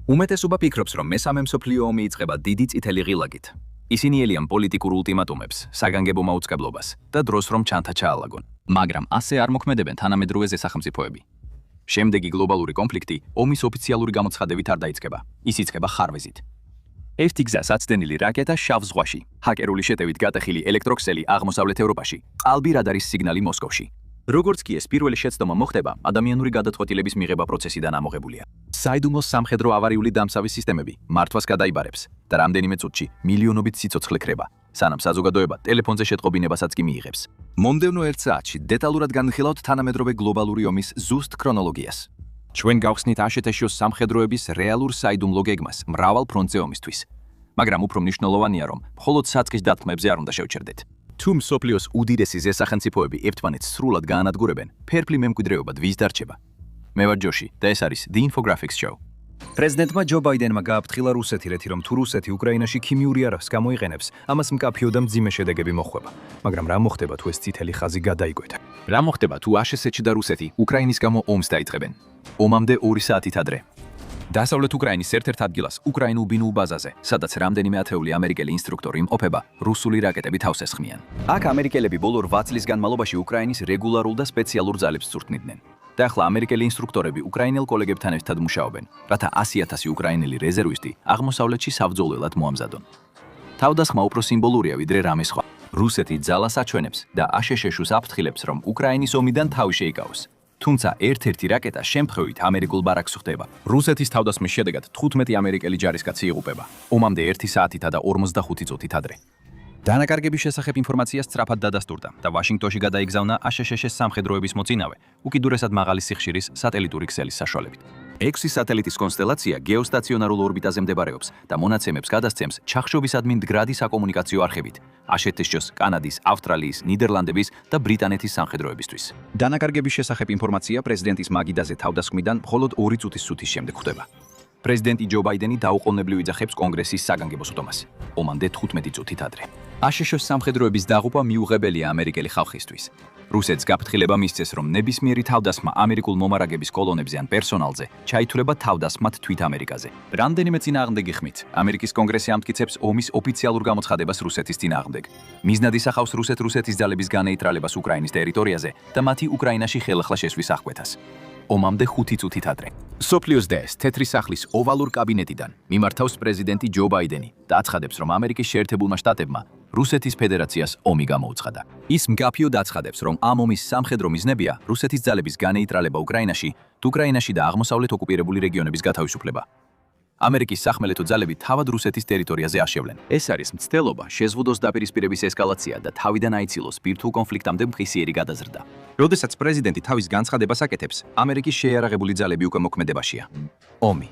უმეტესობა ფიქრობს, რომ მესამე მსოფლიო ომი იწყება დიდი წითელი ღილაკით. ისინი ელიან პოლიტიკურ ულტიმატუმებს, საგანგებო მაუწყებლობას და დროს რომ ჩანთა ჩაალაგონ. მაგრამ ასე არ მოქმედებენ თანამედროვე ზესახელმწიფოები. შემდეგი გლობალური კონფლიქტი ომის ოფიციალური გამოცხადებით არ დაიწყება, ის იწყება ხარვეზით. ერთი გზა საცდენილი რაკეტა შავ ზღვაში, ჰაკერული შეტევით გატეხილი ელექტროქსელი აღმოსავლეთ ევროპაში, ყალბი რადარის სიგნალი მოსკოვში. როგორც კი ეს პირველი შეცდომა მოხდება, ადამიანური გადაწყვეტილების მიღება პროცესიდან ამოღებულია. საიდუმლოს სამხედრო ავარიული დამცავი სისტემები მართვას გადაიბარებს და რამდენიმე წუთში მილიონობით სიცოცხლე ქრება, სანამ საზოგადოება ტელეფონზე შეტყობინებასაც კი მიიღებს. მომდევნო 1 საათში დეტალურად განვიხილავთ თანამედროვე გლობალური ომის ზუსტ ქრონოლოგიას. ჩვენ გავხსნით აშშ-ის სამხედროების რეალურ საიდუმლო გეგმას მრავალ ფრონტზე ომისთვის. მაგრამ უფრო მნიშვნელოვანია, რომ მხოლოდ საწყის დათმებზე არ უნდა შევჩერდეთ. თუ მსოფლიოს უდიდესი ზესახელმწიფოები ერთმანეთს სრულად გაანადგურებენ, ფერფლი მემკვიდრეობა ვის დარჩება? მე ვარ ჯოში და ეს არის The Infographics Show. პრეზიდენტმა ჯო ბაიდენმა გააფრთხილა რუსეთი, რომ თუ რუსეთი უკრაინაში ქიმიური არხს გამოიყენებს, ამას მკაფიო და მძიმე შედეგები მოხვდება. მაგრამ რა მოხდება თუ ეს წითელი ხაზი გადაიკვეთა? რა მოხდება თუ აშშ და რუსეთი უკრაინის გამო ომს დაიწყებენ? ომამდე 2 საათით ადრე. დასავლეთ უკრაინის ერთ-ერთ ადგილას, უკრაინულ ბინულ ბაზაზე, სადაც რამდენიმე ათეული ამერიკელი ინსტრუქტორი იმყოფება, რუსული რაკეტები თავს ესხმიან. აქ ამერიკელები ბოლო 8 წლის განმავლობაში უკრაინის რეგულარულ და სპეციალურ ძალებს წვრთნიდნენ. და ახლა ამერიკელი ინსტრუქტორები უკრაინელ კოლეგებთან ერთად მუშაობენ, რათა 100,000 უკრაინელი რეზერვისტი აღმოსავლეთში საბრძოლველად მოამზადონ. თავდასხმა უფრო სიმბოლურია ვიდრე რამე სხვა. რუსეთი ძალას აჩვენებს და აშშ-ს აფრთხილებს, რომ უკრაინის ომიდან თავი შეიკავოს. თუმცა ერთ-ერთი რაკეტა შემთხვევით ამერიკულ ბარაკს ხვდება. რუსეთის თავდასხმის შედეგად 15 ამერიკელი ჯარისკაცი იღუპება. ომამდე 1 საათით და 45 წუთით ადრე. დანაკარგების შესახებ ინფორმაცია სწრაფად დადასტურდა და ვაშინგტონში გადაიგზავნა აშშ-ის სამხედროების მოწინავე, უკიდურესად მაღალი სიხშირის სატელიტური ქსელის საშუალებით. 6 სატელიტის კონსტელაცია გეოსტაციონარულ ორბიტაზე მდებარეობს და მონაცემებს გადასცემს ჩახშობისადმი მდგრადი საკომუნიკაციო არხებით აშშ-ის, კანადის, ავსტრალიის, ნიდერლანდების და ბრიტანეთის სამხედროებისთვის. დანაკარგების შესახებ ინფორმაცია პრეზიდენტის მაგიდაზე თავდასხმიდან მხოლოდ 2 წუთის სუთის შემდეგ ხვდება. პრეზიდენტი ჯო ბაიდენი დაუყოვნებლივ იძახებს კონგრესის საგანგებო სხდომას. ომამდე 15 წუთით ადრე. აშშ-ის სამხედროების დაღუპვა მიუღებელია ამერიკელი ხალხისთვის. რუსეთს გაფრთხილება მისცეს, რომ ნებისმიერი თავდასხმა ამერიკულ მომარაგების კოლონებზე ან პერსონალზე ჩაითვლება თავდასხმად თვით ამერიკაზე. რამდენიმე წინააღმდეგი ხმით, ამერიკის კონგრესი ამტკიცებს ომის ოფიციალურ გამოცხადებას რუსეთის წინააღმდეგ. მიზნად ისახავს რუსეთის ძალების განეიტრალებას უკრაინის ტერიტორიაზე და მათი უკრაინაში ხელახლა შესვლის აღკვეთას. ომამდე 5 წუთით ადრე. სოფლიოს დეს თეთრი სახლის ოვალურ კაბინეტიდან მიმართავს პრეზიდენტი ჯო ბაიდენი და აცხადებს, რომ ამერიკის შეერთებულმა შტატებმა რუსეთის ფედერაციას ომი გამოუცხადა. ის მკაფიოდ აცხადებს, რომ ამ ომის სამხედრო მიზნებია რუსეთის ძალების განეიტრალება უკრაინაში, უკრაინაში და აღმოსავლეთ ოკუპირებული რეგიონების გათავისუფლება. ამერიკის სახმელეთო ძალები თავად რუსეთის ტერიტორიაზე აშევლენ. ეს არის მცდელობა, შეზღუდოს დაპირისპირების ესკალაცია და თავიდან აიცილოს ბირთვულ კონფლიქტამდე მყისიერი გადაზრდა. როდესაც პრეზიდენტი თავის განცხადებას აკეთებს, ამერიკის შეიარაღებული ძალები უკვე მოქმედებაშია. ომი.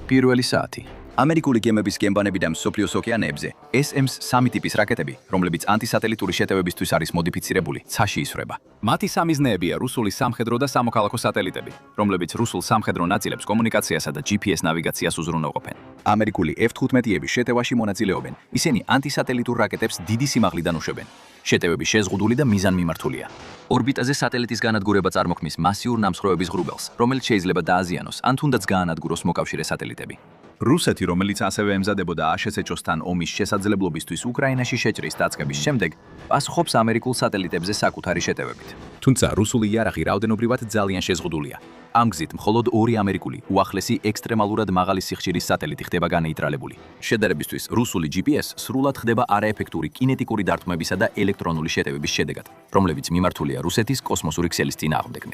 პირველი საათი. ამერიკული გემების გემბანები და მსოფლიოს ოკეანეებზე SM-3 ტიპის რაკეტები, რომლებიც ანტისატელიტური შეტევებისთვის არის მოდიფიცირებული, ცაში ისვრება. მათი სამიზნეებია რუსული სამხედრო და სამოქალაქო სატელიტები, რომლებიც რუსულ სამხედრო ნაწილებს კომუნიკაციასა და GPS ნავიგაციას უზრუნველყოფენ. ამერიკული F-15-ები შეტევაში მონაწილეობენ. ისინი ანტისატელიტურ რაკეტებს დიდი სიმაღლიდან უშვებენ. შეტევები შეზღუდული და მიზანმიმართულია. ორბიტაზე სატელიტის განადგურება წარმოქმნის მასიურ ნამსხვრევების ღრუბელს, რომელიც შეიძლება დააზიანოს ან თუნდაც გაანადგუროს მოკავშირე სატელიტები. რუსეთი, რომელიც ასევე ემზადებოდა აშშ-თან ომის შესაძლებლობისთვის უკრაინაში შეჭრის დაწყების შემდეგ, პასუხობს ამერიკულ სატელიტებზე საკუთარი შეტევებით. თუმცა რუსული იარაღი რაოდენობრივად ძალიან შეზღუდულია. ამ გზით მხოლოდ 2 ამერიკული უახლესი ექსტრემალურად მაღალი სიხშირის სატელიტი ხდება განეიტრალებული. შედარებისთვის რუსული GPS სრულად ხდება არაეფექტური კინეტიკური დარტყმებისა და ელექტრონული შეტევების შედეგად, რომლებიც მიმართულია რუსეთის კოსმოსური ქსელის წინააღმდეგნ.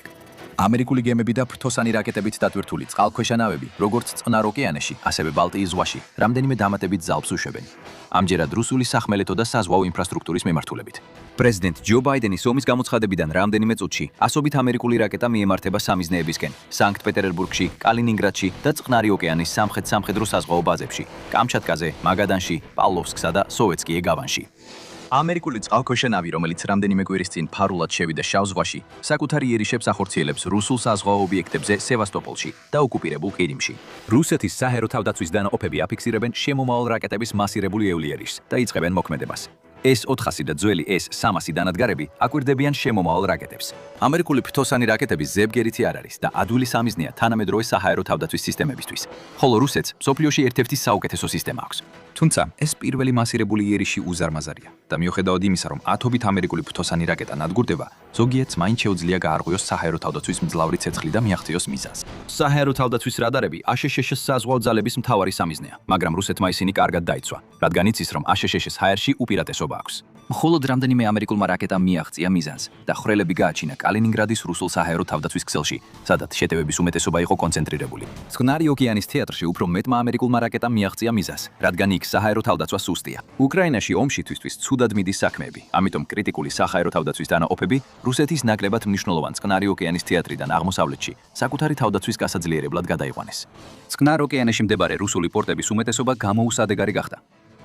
ამერიკული გემები და ფრთოსანი რაკეტებით დატვირთული წყალქვეშა ნავები, როგორც წყნარ ოკეანეში, ასევე ბალტიის ზღვაში, რამდენიმე დამატებით ძალებს უშვებენ. ამჯერად რუსული სახმელეთო და საზღვაო ინფრასტრუქტურის მიმართულებით. პრეზიდენტ ჯო ბაიდენის ომის გამოცხადებიდან რამდენიმე წუთში ასობით ამერიკული რაკეტა მიემართება სამიზნეებისკენ, სანქტ-პეტერბურგში, კალინინგრადში და წყნარი ოკეანის სამხრეთ სამხედრო საზღვაო ბაზებში, კამჩატკაზე, მაგადანში, პავლოვსკსა და სოვეტსკიე გავანში. ამერიკული წყალქვეშა ნავი, რომელიც რამდენიმე კვირის წინ ფარულად შევიდა შავ ზღვაში, საკუთარი იერიშებს ახორციელებს რუსულ საზღვაო ობიექტებზე სევასტოპოლში და ოკუპირებულ ყირიმში. რუსეთის საჰაერო თავდაცვის დანაყოფები აფიქსირებენ შემომავალ რაკეტების მასირებული ევლიერიშს და იწყებენ მოქმედებას. S-400 და ძველი S-300 დანადგარები აკვირდებიან შემომავალ რაკეტებს. ამერიკული ფრთოსანი რაკეტები ზებგერითი არ არის და ადვილი სამიზნეა თანამედროვე საჰაერო თავდაცვის სისტემებისთვის. ხოლო რუსეთს მსოფლიოში ერთ-ერთი საუკეთესო სისტემა აქვს. თუმცა ეს პირველი მასირებული იერიში უზარმაზარია და მიუხედავად იმისა, რომ ათობით ამერიკული ფრთოსანი რაკეტა ნადგურდება, ზოგიერთს მაინც შეუძლია გაარღვიოს საჰაერო თავდაცვის მძლავრი ცეცხლი და მიაღწიოს მიზანს. საჰაერო თავდაცვის რადარები აშშ-ს საზღვაო ძალების მთავარი სამიზნეა, მაგრამ რუსეთმა ისინი კარგად დაიცვა, რადგან იცის, რომ აშშ-ს ჰაერში უპირატესობა აქვს. მხოლოდ რამდენიმე ამერიკულმა რაკეტამ მიაღწია მიზანს და ხრელები გააჩინა კალინინგრადის რუსულ საჰაერო თავდაცვის ქსელში, სადაც შეტევების უმეტესობა იყო კონცენტრირებული. წყნარი ოკეანის თეატრში უფრო მეტმა ამერიკულმა რაკეტამ მიაღწია მიზანს, რადგან იქ საჰაერო თავდაცვა სუსტია. უკრაინაში ომში თვისთვის ცუდად მიდის საქმეები, ამიტომ კრიტიკული საჰაერო თავდაცვის დანაყოფები რუსეთის ნაკლებად მნიშვნელოვან წყნარი ოკეანის თეატრიდან აღმოსავლეთში საკუთარი თავდაცვის გასაძლიერებლად გადაიყვანეს. წყნარ ოკეანეში მდებარე რუსული პორტების უმეტესობა გამოუსადეგარი გახდა.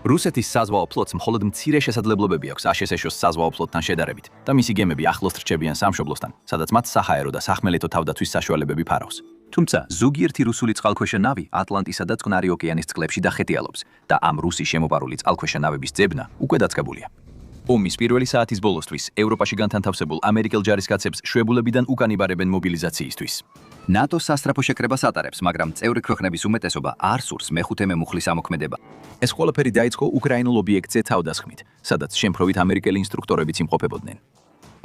რუსეთის საზღვაო ფლოტს მხოლოდ მცირე შესაძლებლობები აქვს აშშ-ს საზღვაო ფლოტთან შედარებით და მისი გემები ახლოს რჩებიან სამშობლოსთან, სადაც მათ საჰაერო და სახმელეთო თავდაცვის საშუალებები ფარავს. თუმცა ზოგიერთი რუსული წყალქვეშა ნავი ატლანტისა და წყნარი ოკეანის წყლებში დახეტიალობს და ამ რუსი შემოპარული წყალქვეშა ნავების ძებნა უკვე დაწყებულია. ომის პირველი საათის ბოლოსთვის ევროპაში განთავსებულ ამერიკელ ჯარისკაცებს შვებულებიდან უკანიბარებენ მობილიზაციისთვის. ნატო სასტრაფო შეკრებას ატარებს, მაგრამ წევრი ქვეყნების უმეტესობა არ სურს მეხუთე მემუხლის ამოქმედება. ეს ყველაფერი დაიწყო უკრაინულ ობიექტზე თავდასხმით, სადაც შემთხვევით ამერიკელი ინსტრუქტორებიც იმყოფებოდნენ.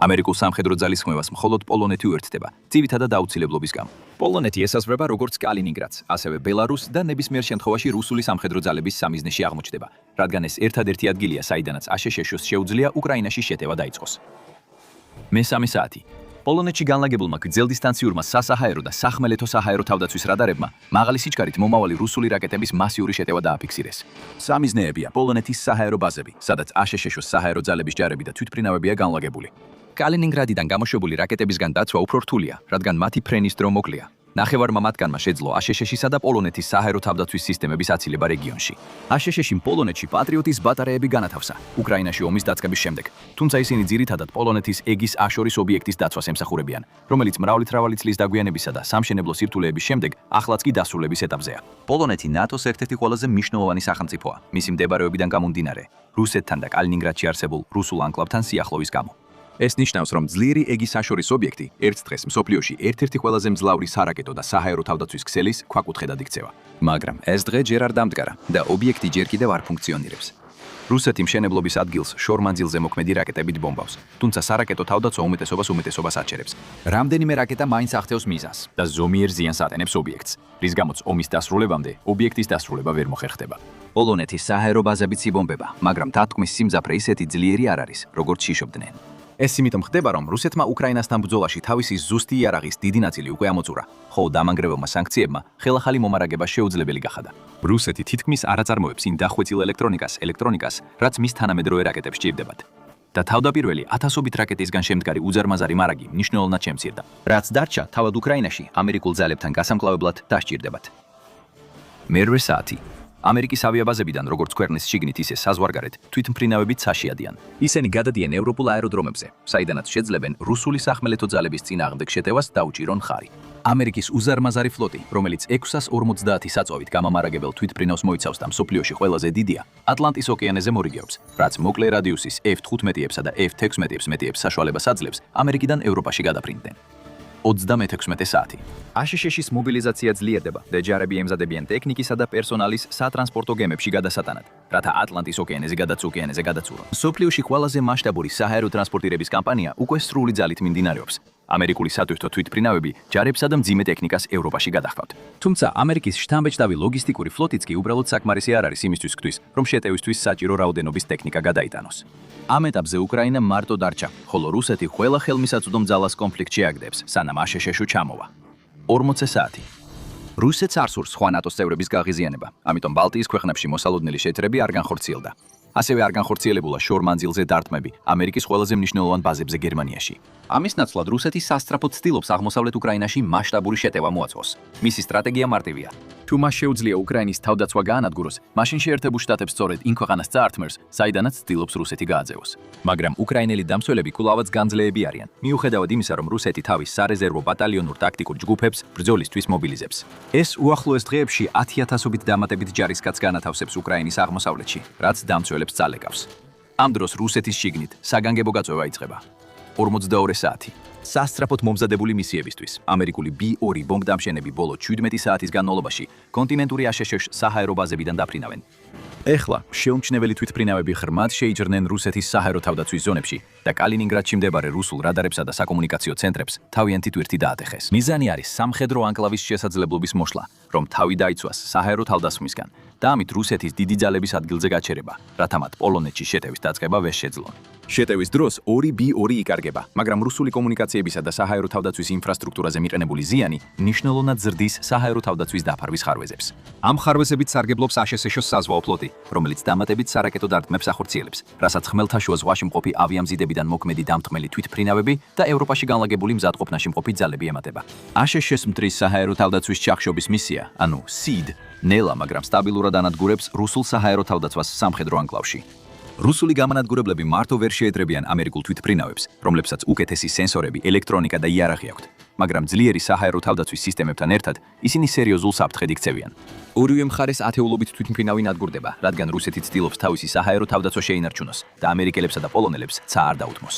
ამერიკულ სამხედრო ძალისხმევას მხოლოდ პოლონეთი უერთდება, ძირითადად აუცილებლობის გამო. პოლონეთი ესაზღვრება როგორც კალინინგრადს, ასევე ბელარუსს და ნებისმიერ შემთხვევაში რუსული სამხედრო ძალების სამიზნეში აღმოჩნდება, რადგან ეს ერთადერთი ადგილია, საიდანაც აშშ-ს შეუძლია უკრაინაში შეტევა დაიწყოს. მესამე საათი. პოლონეთში განლაგებულმა გრძელდისტანციურმა სასაჰაერო და სახმელეთო საჰაერო თავდაცვის რადარებმა მაღალი სიჩქარით მომავალი რუსული რაკეტების მასიური შეტევა დააფიქსირეს. სამიზნეებია პოლონეთის საჰაერო ბაზები, სადაც აშშ-ს საჰაერო ძალების ჯარები და თვითმფრინავებია განლაგებული. კალინინგრადიდან გამოშვებული რაკეტებისგან დაცვა უფრო რთულია, რადგან მათი ფრენის დრო მოკლეა. ნახევარმა მათგანმა შეძლო აშშ-სა და პოლონეთის საჰაერო თავდაცვის სისტემების აცილება რეგიონში. აშშ-ში პოლონეთში პატრიოტის ბატარეები განათავსა უკრაინაში ომის დაწყების შემდეგ, თუმცა ისინი ძირითადად პოლონეთის ეგის აშორის ობიექტის დაცვას ემსახურებიან, რომელიც მრავალი წლის დაგვიანებისა და სამშენებლო სირთულეების შემდეგ ახლაც კი დასრულების ეტაპზეა. პოლონეთი ნატოს ერთ-ერთი ყველაზე მნიშვნელოვანი სახელმწიფოა, მისი მდებარეობიდან გამომდინარე, რუსეთთან და კალინინგრადში არსებულ რუსულ ანკლავთან სიახლოვის გამო. ეს ნიშნავს, რომ ძლიერი ეგის აშორის ობიექტი ერთ დღეს მსოფლიოში ერთ-ერთი ყველაზე მძლავრი სარაკეტო და საჰაერო თავდაცვის ქსელის ქვაკუთხედად იქცევა. მაგრამ ეს დღე ჯერ არ დამდგარა და ობიექტი ჯერ კიდევ არ ფუნქციონირებს. რუსეთი მშენებლობის ადგილს შორმანძილზე მოქმედი რაკეტებით ბომბავს, თუმცა სარაკეტო თავდაცვა უმეტესობას აჩერებს. რამდენიმე რაკეტა მაინც აღწევს მიზანს და ზომიერ ზიანს ატენებს ობიექტს, რის გამოც ომის დასრულებამდე ობიექტის დასრულება ვერ მოხერხდება. პოლონეთის საჰაერო ბაზებიც იბომბება, მაგრამ დათქმის სიმძაფრე ისეთი ძლიერი არ არის, როგორც შიშობდნენ. ეს იმიტომ ხდება, რომ რუსეთმა უკრაინასთან ბრძოლაში თავისი ზუსტი იარაღის დიდი ნაწილი უკვე ამოწურა, ხოლო დამანგრეველმა სანქციებმა ხელახალი მომარაგება შეუძლებელი გახადა. რუსეთი თითქმის არ აწარმოებს იმ დახვეწილ ელექტრონიკას, რაც მის თანამედროვე რაკეტებს სჭირდებათ. და თავდაპირველი ათასობით რაკეტისგან შემდგარი უზარმაზარი მარაგი მნიშვნელოვნად შემცირდა, რაც დარჩა თავად უკრაინაში ამერიკულ ძალებთან გასამკლავებლად დასჭირდებათ. მერვე საათი. ამერიკის ავიაბაზებიდან როგორც ქვეყნის შიგნით, ისე საზღვარგარეთ თვითმფრინავებით საშიადიან. ისინი გადადიან ევროპულ აეროდრომებზე, საიდანაც შეძლებენ რუსული სახმელეთო ძალების წინააღმდეგ შეტევას დაუჭირონ ხარი. ამერიკის უზარმაზარი ფლოტი, რომელიც 650 საწვავით გამამარაგებელ თვითმფრინავს მოიცავს და მსოფლიოში ყველაზე დიდია, ატლანტის ოკეანეზე მორიგეობს, რაც მოკლე რადიუსის F-15-ებსა და F-16-ებს მეტიებს საშუალებას აძლევს ამერიკიდან ევროპაში გადაფრინდნენ. 36 საათი. აშშ-ს მობილიზაცია ძლიერდება და ჯარები ემზადებიან ტექნიკისა და პერსონალის სატრანსპორტო გემებში გადასატანად, რათა ატლანტის ოკეანეზე გადაცურონ. მსოფლიოში ყველაზე მასშტაბური საჰაერო ტრანსპორტირების კამპანია უკვე სრული ძალით მიმდინარეობს. ამერიკული სატვირთო თვითმფრინავები ჯარებსა და მძიმე ტექნიკას ევროპაში გადაჰყავთ. თუმცა ამერიკის შთამბეჭდავი ლოგისტიკური ფლოტიც კი უბრალოდ საკმარისი არ არის იმისთვის ქთვის, რომ შეტევისთვის საჭირო რაოდენობის ტექნიკა გადაიტანოს. ამ ეტაპზე უკრაინა მარტო დარჩა, ხოლო რუსეთი ყველა ხელმისაწვდომ ძალას კონფლიქტში აგდებს, სანამ აშშ-ში ჩამოვა. 40 საათი. რუსეთს არ სურს სხვა ნატოს წევრების გაღიზიანება, ამიტომ ბალტიის ქვეყნებში მოსალოდნელი შეთრები არ განხორციელდა. ასევე არ განხორციელებულა შორმანძილზე დარტყმები ამერიკის ყველაზე მნიშვნელოვან ბაზებზე გერმანიაში. ამის ნაცვლად რუსეთი სასწრაფოდ ცდილობს აღმოსავლეთ უკრაინაში მასშტაბური შეტევა მოაწყოს. მისი სტრატეგია მარტივია. თუ მას შეუძლია უკრაინის თავდაცვა გაანადგუროს, მაშინ შეერთებულ შტატებს სწორედ იმ ქვეყანას წაართმევს, საიდანაც ცდილობს რუსეთი გააძევოს. მაგრამ უკრაინელი დამცველები კვლავაც განძლეები არიან, მიუხედავად იმისა, რომ რუსეთი თავის სარეზერვო ბატალიონურ ტაქტიკურ ჯგუფებს ბრძოლისთვის მობილიზებს. ეს უახლოეს დღეებში 10,000-ობით დამატებით ჯარისკაცს განათავსებს უკრაინის აღმოსავლეთში, რაც დამცველებს წალეკავს. ამ დროს რუსეთის შიგნით საგანგებო გაწევა იწყება. 42 საათი. სასწრაფოდ მომზადებული მისიებისთვის ამერიკული B-2 ბომბდამშენები ბოლო 17 საათის განმავლობაში კონტინენტური აშშ საჰაერო ბაზებიდან დაფრინავენ. ეხლა შეუმჩნეველი თვითფრინავები ღრმად შეიჯრნენ რუსეთის საჰაერო თავდაცვის ზონებში და კალინინგრადში მდებარე რუსულ რადარებსა და საკომუნიკაციო ცენტრებს თავიანთი ტვირთი დაატეხეს. მიზანი არის სამხედრო ანკლავის შესაძლებლობის მოშლა, რომ თავი დაიცვას საჰაერო თავდასხმისგან და ამით რუსეთის დიდი ძალების ადგილზე გაჩერება, რათა მათ პოლონეთში შეტევის დაწყება ვერ შეძლონ. შეტევის დროს 2 B-2 იკარგება, მაგრამ რუსული კომუნიკაციებისა და საჰაერო თავდაცვის ინფრასტრუქტურაზე მიყენებული ზიანი მნიშვნელოვნად ზრდის საჰაერო თავდაცვის დაფარვის ხარვეზებს. ამ ხარვეზებით სარგებლობს აშშ-ის საზღვაო ფლოტი, რომელიც დამატებით სარაკეტო დარტყმებს ახორციელებს, რასაც ხმელთაშუა ზღვაში მყოფი ავიამზიდებიდან მოქმედი დამთმელი თვითფრინავები და ევროპაში განლაგებული მზადყოფნაში მყოფი ძალები ემატება. აშშ-ის მტრის საჰაერო თავდაცვის ჩახშობის მისია, ანუ SEAD, ნელა, მაგრამ სტაბილურად ანადგურებს რუსულ საჰაერო თავდაცვას სამხედრო ანკლავში. რუსული გამანადგურებლები მარტო ვერ შეედრებიან ამერიკულ თვითფრინავებს, რომლებსაც უკეთესი სენსორები, ელექტრონიკა და იარაღი აქვთ, მაგრამ ძლიერი საჰაერო თავდაცვის სისტემებთან ერთად ისინი სერიოზულ საფრთხედ იქცევიან. ორივე მხარეს ათეულობით თვითმფრინავი ნადგურდება, რადგან რუსეთი ცდილობს თავისი საჰაერო თავდაცვა შეინარჩუნოს და ამერიკელებსა და პოლონელებს ცა არ დაუთმოს.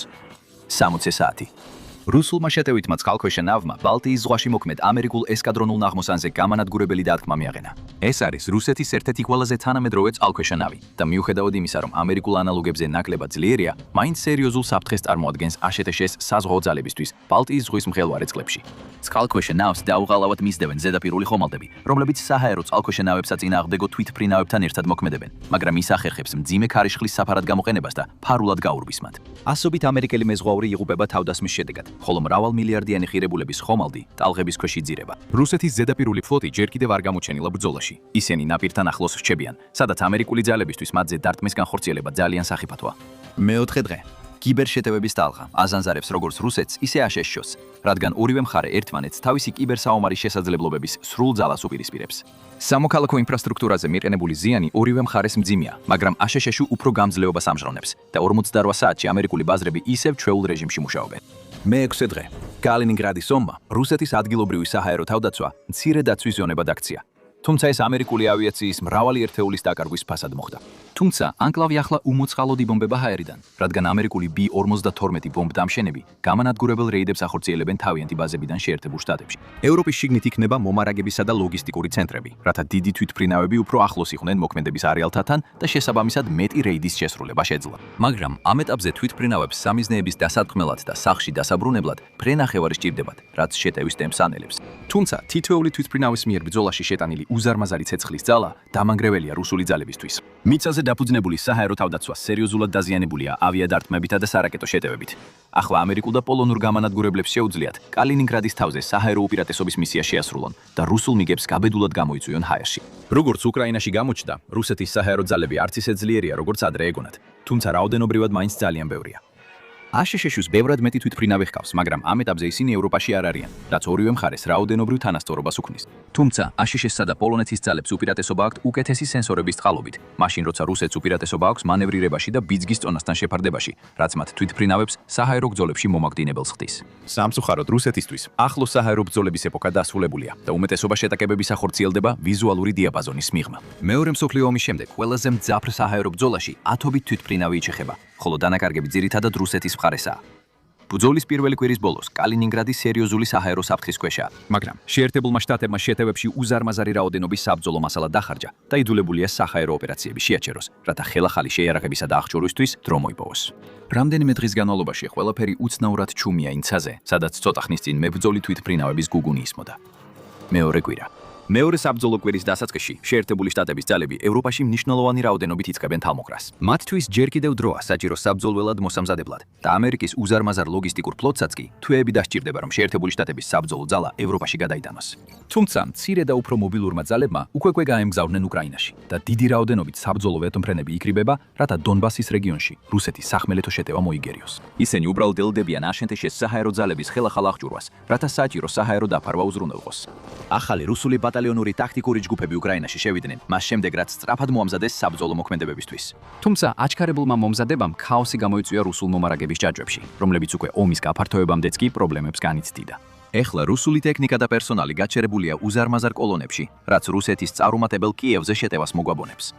60 საათი. რუსულმა შეტევითმა წყალქვეშა ნავმა ბალტიის ზღვაში მოქმედ ამერიკულ ესკადრონულ ნაღმოსანზე გამანადგურებელი დათქმა მიაყენა. ეს არის რუსეთის ერთ-ერთი ყველაზე თანამედროვე წყალქვეშა ნავი და მიუხედავად იმისა, რომ ამერიკულ ანალოგებზე ნაკლებად ძლიერია, მაინც სერიოზულ საფრთხეს წარმოადგენს აშშ-ის საზღვაო ძალებისთვის ბალტიის ზღვის მღელვარე წყლებში. წყალქვეშა ნავს დაუღალავად მისდევენ ზედაპირული ხომალდები, რომლებიც საჰაერო წყალქვეშა ნავებსაც წინააღმდეგო თვითფრინავებთან ერთად მოქმედებენ, მაგრამ ის ახერხებს მძიმე ქარიშხლის საფარად გამოყენებას და ფარულად გაურბის მათ. ასობით ამერიკელი მეზღვაური იღუპება თავდასხმის შედეგად, ხოლო მრავალ მილიარდიანი ღირებულების ხომალდი ტალღების ქვეშ იძირება. რუსეთის ზედაპირული ფლოტი ჯერ კიდევ არ გამოჩენილა ბრძოლაში. ისინი ნაპირთან ახლოს რჩებიან, სადაც ამერიკული ძალებისთვის მათზე დარტყმის განხორციელება ძალიან სახიფათოა. მეოთხე დღე. კიბერშეტევების ტალღა აზანზარებს როგორც რუსეთს, ისე აშშ-ს, რადგან ორივე მხარე ერთმანეთს თავისი კიბერსაომარი შესაძლებლობების სრულ ძალას უპირისპირებს. სამოქალაქო ინფრასტრუქტურაზე მიყენებული ზიანი ორივე მხარეს მძიმეა, მაგრამ აშშ-ში უფრო გამძლეობას ამჟღავნებს და 48 საათში ამერიკული ბაზრები ისევ ჩვეულ რეჟიმში მუშაობენ. მეექვსე დღე. კალინინგრადის ომმა რუსეთის ადგილობრივი საჰაერო თავდაცვა მცირე დაცვის ზონებად აქცია. თუმცა ეს ამერიკული ავიაციის მრავალი ერთეულის დაკარგვის ფასად მოხდა. თუმცა ანკლავი ახლა უმოწყალოდ იბომბება ჰაერიდან, რადგან ამერიკული B-52 ბომბდამშენები გამანადგურებელ რეიდებს ახორციელებენ თავიანთი ბაზებიდან შეერთებულ შტატებში. ევროპის შიგნით იქნება მომარაგებისა და ლოგისტიკური ცენტრები, რათა დიდი თვითფრინავები უფრო ახლოს იყვნენ მოქმედების არეალთან და შესაბამისად მეტი რეიდის შესრულება შეძლო. მაგრამ ამ ეტაპზე თვითფრინავებს სამიზნეების დასარტყმელად და სახლში დასაბრუნებლად ფრენახევარი სჭირდებათ, რაც შეტევის ტემპს ანელებს. თუმცა თითოეული თვითფრინავის მიერ ბრძოლაში შეტანილი უზარმაზარი ცეცხლის ძალა დამანგრეველია რუსული ძალებისთვის. მიწაზე დაფუძნებული საჰაერო თავდაცვა სერიოზულად დაზიანებულია ავიადარტყმებითა და სარაკეტო შეტევებით. ახლა ამერიკულ და პოლონურ გამანადგურებლებს შეუძლიათ კალინინგრადის თავზე საჰაერო უპირატესობის მისია შეასრულონ და რუსულ მიგებს გაბედულად გამოიწვიონ ჰაერში. როგორც უკრაინაში გამოჩნდა, რუსეთის საჰაერო ძალები არც ისე ძლიერია, როგორც ადრე ეგონათ, თუმცა რაოდენობრივად მაინც ძალიან ბევრია. აშშ-ს ბევრად მეტი თვითფრინავი ჰყავს, მაგრამ ამ ეტაპზე ისინი ევროპაში არ არიან, რაც ორივე მხარეს რაოდენობრივ თანასწორობას უქმნის. თუმცა აშშ-სა და პოლონეთის ძალებს უპირატესობა აქვთ უკეთესი სენსორების წყალობით, მაშინ როცა რუსეთს უპირატესობა აქვს მანევრირებაში და ბიძგის წონასთან შეფარდებაში, რაც მათ თვითფრინავებს საჰაერო ბრძოლებში მომაკვდინებელს ხდის. სამწუხაროდ რუსეთისთვის ახლო საჰაერო ბრძოლების ეპოქა დასრულებულია და უმეტესობა შეტაკებების ახორციელდება ვიზუალური დიაპაზონის მიღმა. მეორე მსოფლიო ომის შემდეგ ყველაზე მძაფრ საჰაერო ბრძოლაში ათობით თვითფრინავი იჩეხება, ხოლო დანაკარგები ძირითადად რუსეთის მხარესაა. ბრძოლის პირველი კვირის ბოლოს კალინინგრადი სერიოზული საჰაერო საფრთხის ქვეშაა, მაგრამ შეერთებულმა შტატებმა შეტევებში უზარმაზარი რაოდენობის საბრძოლო მასალა დახარჯა და იძულებულია საჰაერო ოპერაციები შეაჩეროს, რათა ხელახალი შეიარაღებისა და აღჭურვისთვის დრო მოიპოვოს. რამდენიმე დღის განმავლობაში ყველაფერი უცნაურად ჩუმია იმ ცაზე, სადაც ცოტა ხნის წინ მებრძოლი თვითფრინავების გუგუნი ისმოდა. მეორე კვირა. მეორე საბრძოლო კვირის დასაწყისში შეერთებული შტატების ძალები ევროპაში მნიშვნელოვანი რაოდენობით იწყებენ თალმოყრას. მათთვის ჯერ კიდევ დროა საჭირო საბრძოლველად მოსამზადებლად და ამერიკის უზარმაზარ ლოგისტიკურ ფლოტსაც კი თვეები დასჭირდება, რომ შეერთებული შტატების საბრძოლო ძალა ევროპაში გადაიტანოს. თუმცა მცირე და უფრო მობილურმა ძალებმა უკვე გაემგზავრნენ უკრაინაში და დიდი რაოდენობით საბრძოლო ვერტმფრენები იკრიბება, რათა დონბასის რეგიონში რუსეთის სახმელეთო შეტევა მოიგერიოს. ისინი უბრალოდ ელოდებიან აშშ-ის საჰაერო ძალების ხელახალ აღჭურვას, რათა საჭირო საჰაერო დაფარვა უზრუნველყოს. ახალი რუსული ბატალიონური ტაქტიკური ჯგუფები უკრაინაში შევიდნენ, მას შემდეგ რაც სწრაფად მოამზადეს საბრძოლო მოქმედებებისთვის. თუმცა აჩქარებულმა მომზადებამ ქაოსი გამოიწვია რუსულ მომარაგების ჯაჭვებში, რომლებიც უკვე ომის გაფართოებამდეც კი პრობლემებს განიცდიდა. ეხლა რუსული ტექნიკა და პერსონალი გაჩერებულია უზარმაზარ კოლონებში, რაც რუსეთის წარუმატებელ კიევზე შეტევას მოგვაბონებს.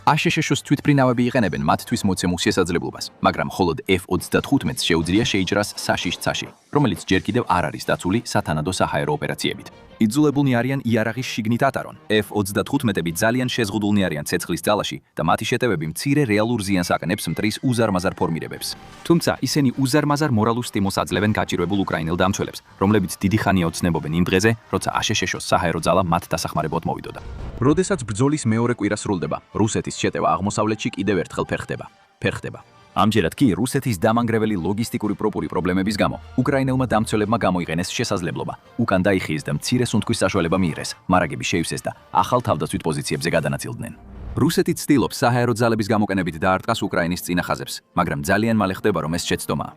აშშშ-ს თვითმფრინავები იყენებენ მათთვის მოცემულ შესაძლებლობას, მაგრამ მხოლოდ F-35-ს შეუძლია შეიჭრას საშიშ ცაში, რომელიც ჯერ კიდევ არ არის დაცული სათანადო საჰაერო ოპერაციებით. იძულებულნი არიან იარაღის შიგნით ატარონ. F-35-ები ძალიან შეზღუდულნი არიან ცეცხლის ძალაში და მათი შეტევები მცირე რეალურ ზიანს აყენებს მტრის უზარმაზარ ფორმირებებს. თუმცა ისინი უზარმაზარ მორალურ სტიმულს აძლევენ გაჭირვებულ უკრაინელ დამცველებს, რომლებიც დიდი ხანია ოცნებობენ იმ დღეზე, როცა აშშშ-ს საჰაერო ძალა მათ დასახმარებლად მოვიდოდა. როდესაც ბრძოლის მეორე კვირა სრულდება, რუსეთის შეტევა აღმოსავლეთში კიდევ ერთხელ ფერხდება. ამჯერად კი რუსეთის დამანგრეველი ლოგისტიკური პროპური პრობლემების გამო უკრაინელმა დამცველებმა გამოიყენეს შესაძლებლობა. უკან დაიხიეს და მცირე სუნთქვის საშუალება მიიღეს, მარაგები შეივსეს და ახალ თავდაცვით პოზიციებზე გადანაწილდნენ. რუსეთი ცდილობს საჰაერო ძალების გამოყენებით დაარტყას უკრაინის წინახაზებს, მაგრამ ძალიან მალე ხდება, რომ ეს შეცდომაა.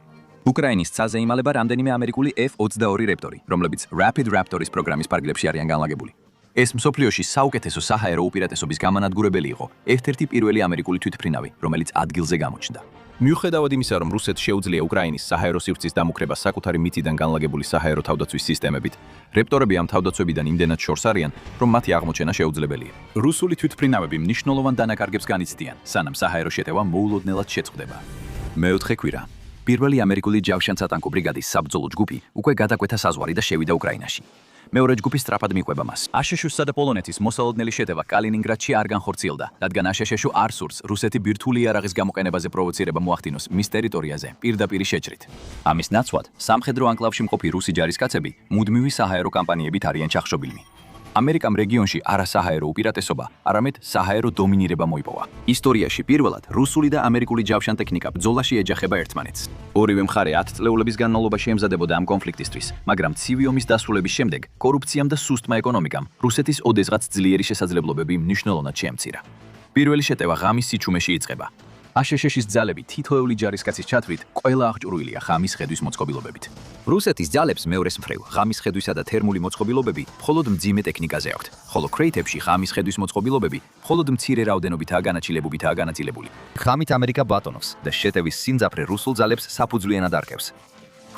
უკრაინის ცაზე იმალება რამდენიმე ამერიკული F-22 რეპტორი, რომლებიც Rapid Raptor-ის პროგრამის ფარგლებში არიან განლაგებული. ეს მსოფლიოში საუკეთესო საჰაერო უპირატესობის გამანადგურებელი იყო, ერთ-ერთი პირველი ამერიკული თვითმფრინავი, რომელიც ადგილზე გამოჩნდა. მიუხედავად იმისა, რომ რუსეთს შეუძლია უკრაინის საჰაერო სივრცის დამუქრება საკუთარი მიწიდან განლაგებული საჰაერო თავდაცვის სისტემებით, რეპტორები ამ თავდაცვებიდან იმდენად შორს არიან, რომ მათი აღმოჩენა შეუძლებელია. რუსული თვითმფრინავები მნიშვნელოვან დანაკარგებს განიცდიან, სანამ საჰაერო შეტევა მოულოდნელად შეწყდება. მეოთხე კვირა. პირველი ამერიკული ჯავშან-სატანკო ბრიგადის საბრძოლო ჯგუფი უკვე გადაკვეთა საზღვარი და შევიდა უკრაინაში. მეორე ჯგუფი სწრაფად მიყვება მას. აშშ-სა და პოლონეთის მოსალოდნელი შეტევა კალინინგრადში არ განხორციელდა, რადგან აშშ არ სურს რუსეთი ბირთვული იარაღის გამოყენებაზე პროვოცირება მოახდინოს მის ტერიტორიაზე პირდაპირ შეჭრით. ამის ნაცვლად, სამხედრო ანკლავში მყოფი რუსი ჯარისკაცები მუდმივი საჰაერო კამპანიებით არიან ჩახშობილნი. ამერიკამ რეგიონში არა საჰაერო უპირატესობა, არამედ საჰაერო დომინირება მოიპოვა. ისტორიაში პირველად რუსული და ამერიკული ჯავშან-ტექნიკა ბრძოლაში ეჯახება ერთმანეთს. ორივე მხარე 10 წლეულების განმავლობაში ემზადებოდა ამ კონფლიქტისთვის, მაგრამ ცივი ომის დასრულების შემდეგ კორუფციამ და სუსტმა ეკონომიკამ რუსეთის ოდესღაც ძლიერი შესაძლებლობები მნიშვნელოვნად შეამცირა. პირველი შეტევა ღამის სიჩუმეში იწყება. აშშ-ის ძალები თითოეული ჯარისკაცის ჩათვლით ყველა აღჭურვილია ღამის ხედვის მოწყობილობებით. რუსეთის ძალებს მეორეს მხრივ ღამის ხედვისა და თერმული მოწყობილობები მხოლოდ მძიმე ტექნიკაზე აქვთ, ხოლო კრეითებში ღამის ხედვის მოწყობილობები მხოლოდ მცირე რაოდენობითაა განაწილებული. ღამით ამერიკა ბატონობს და შეტევის სიმძაფრე რუსულ ძალებს საფუძვლიანად არკევს.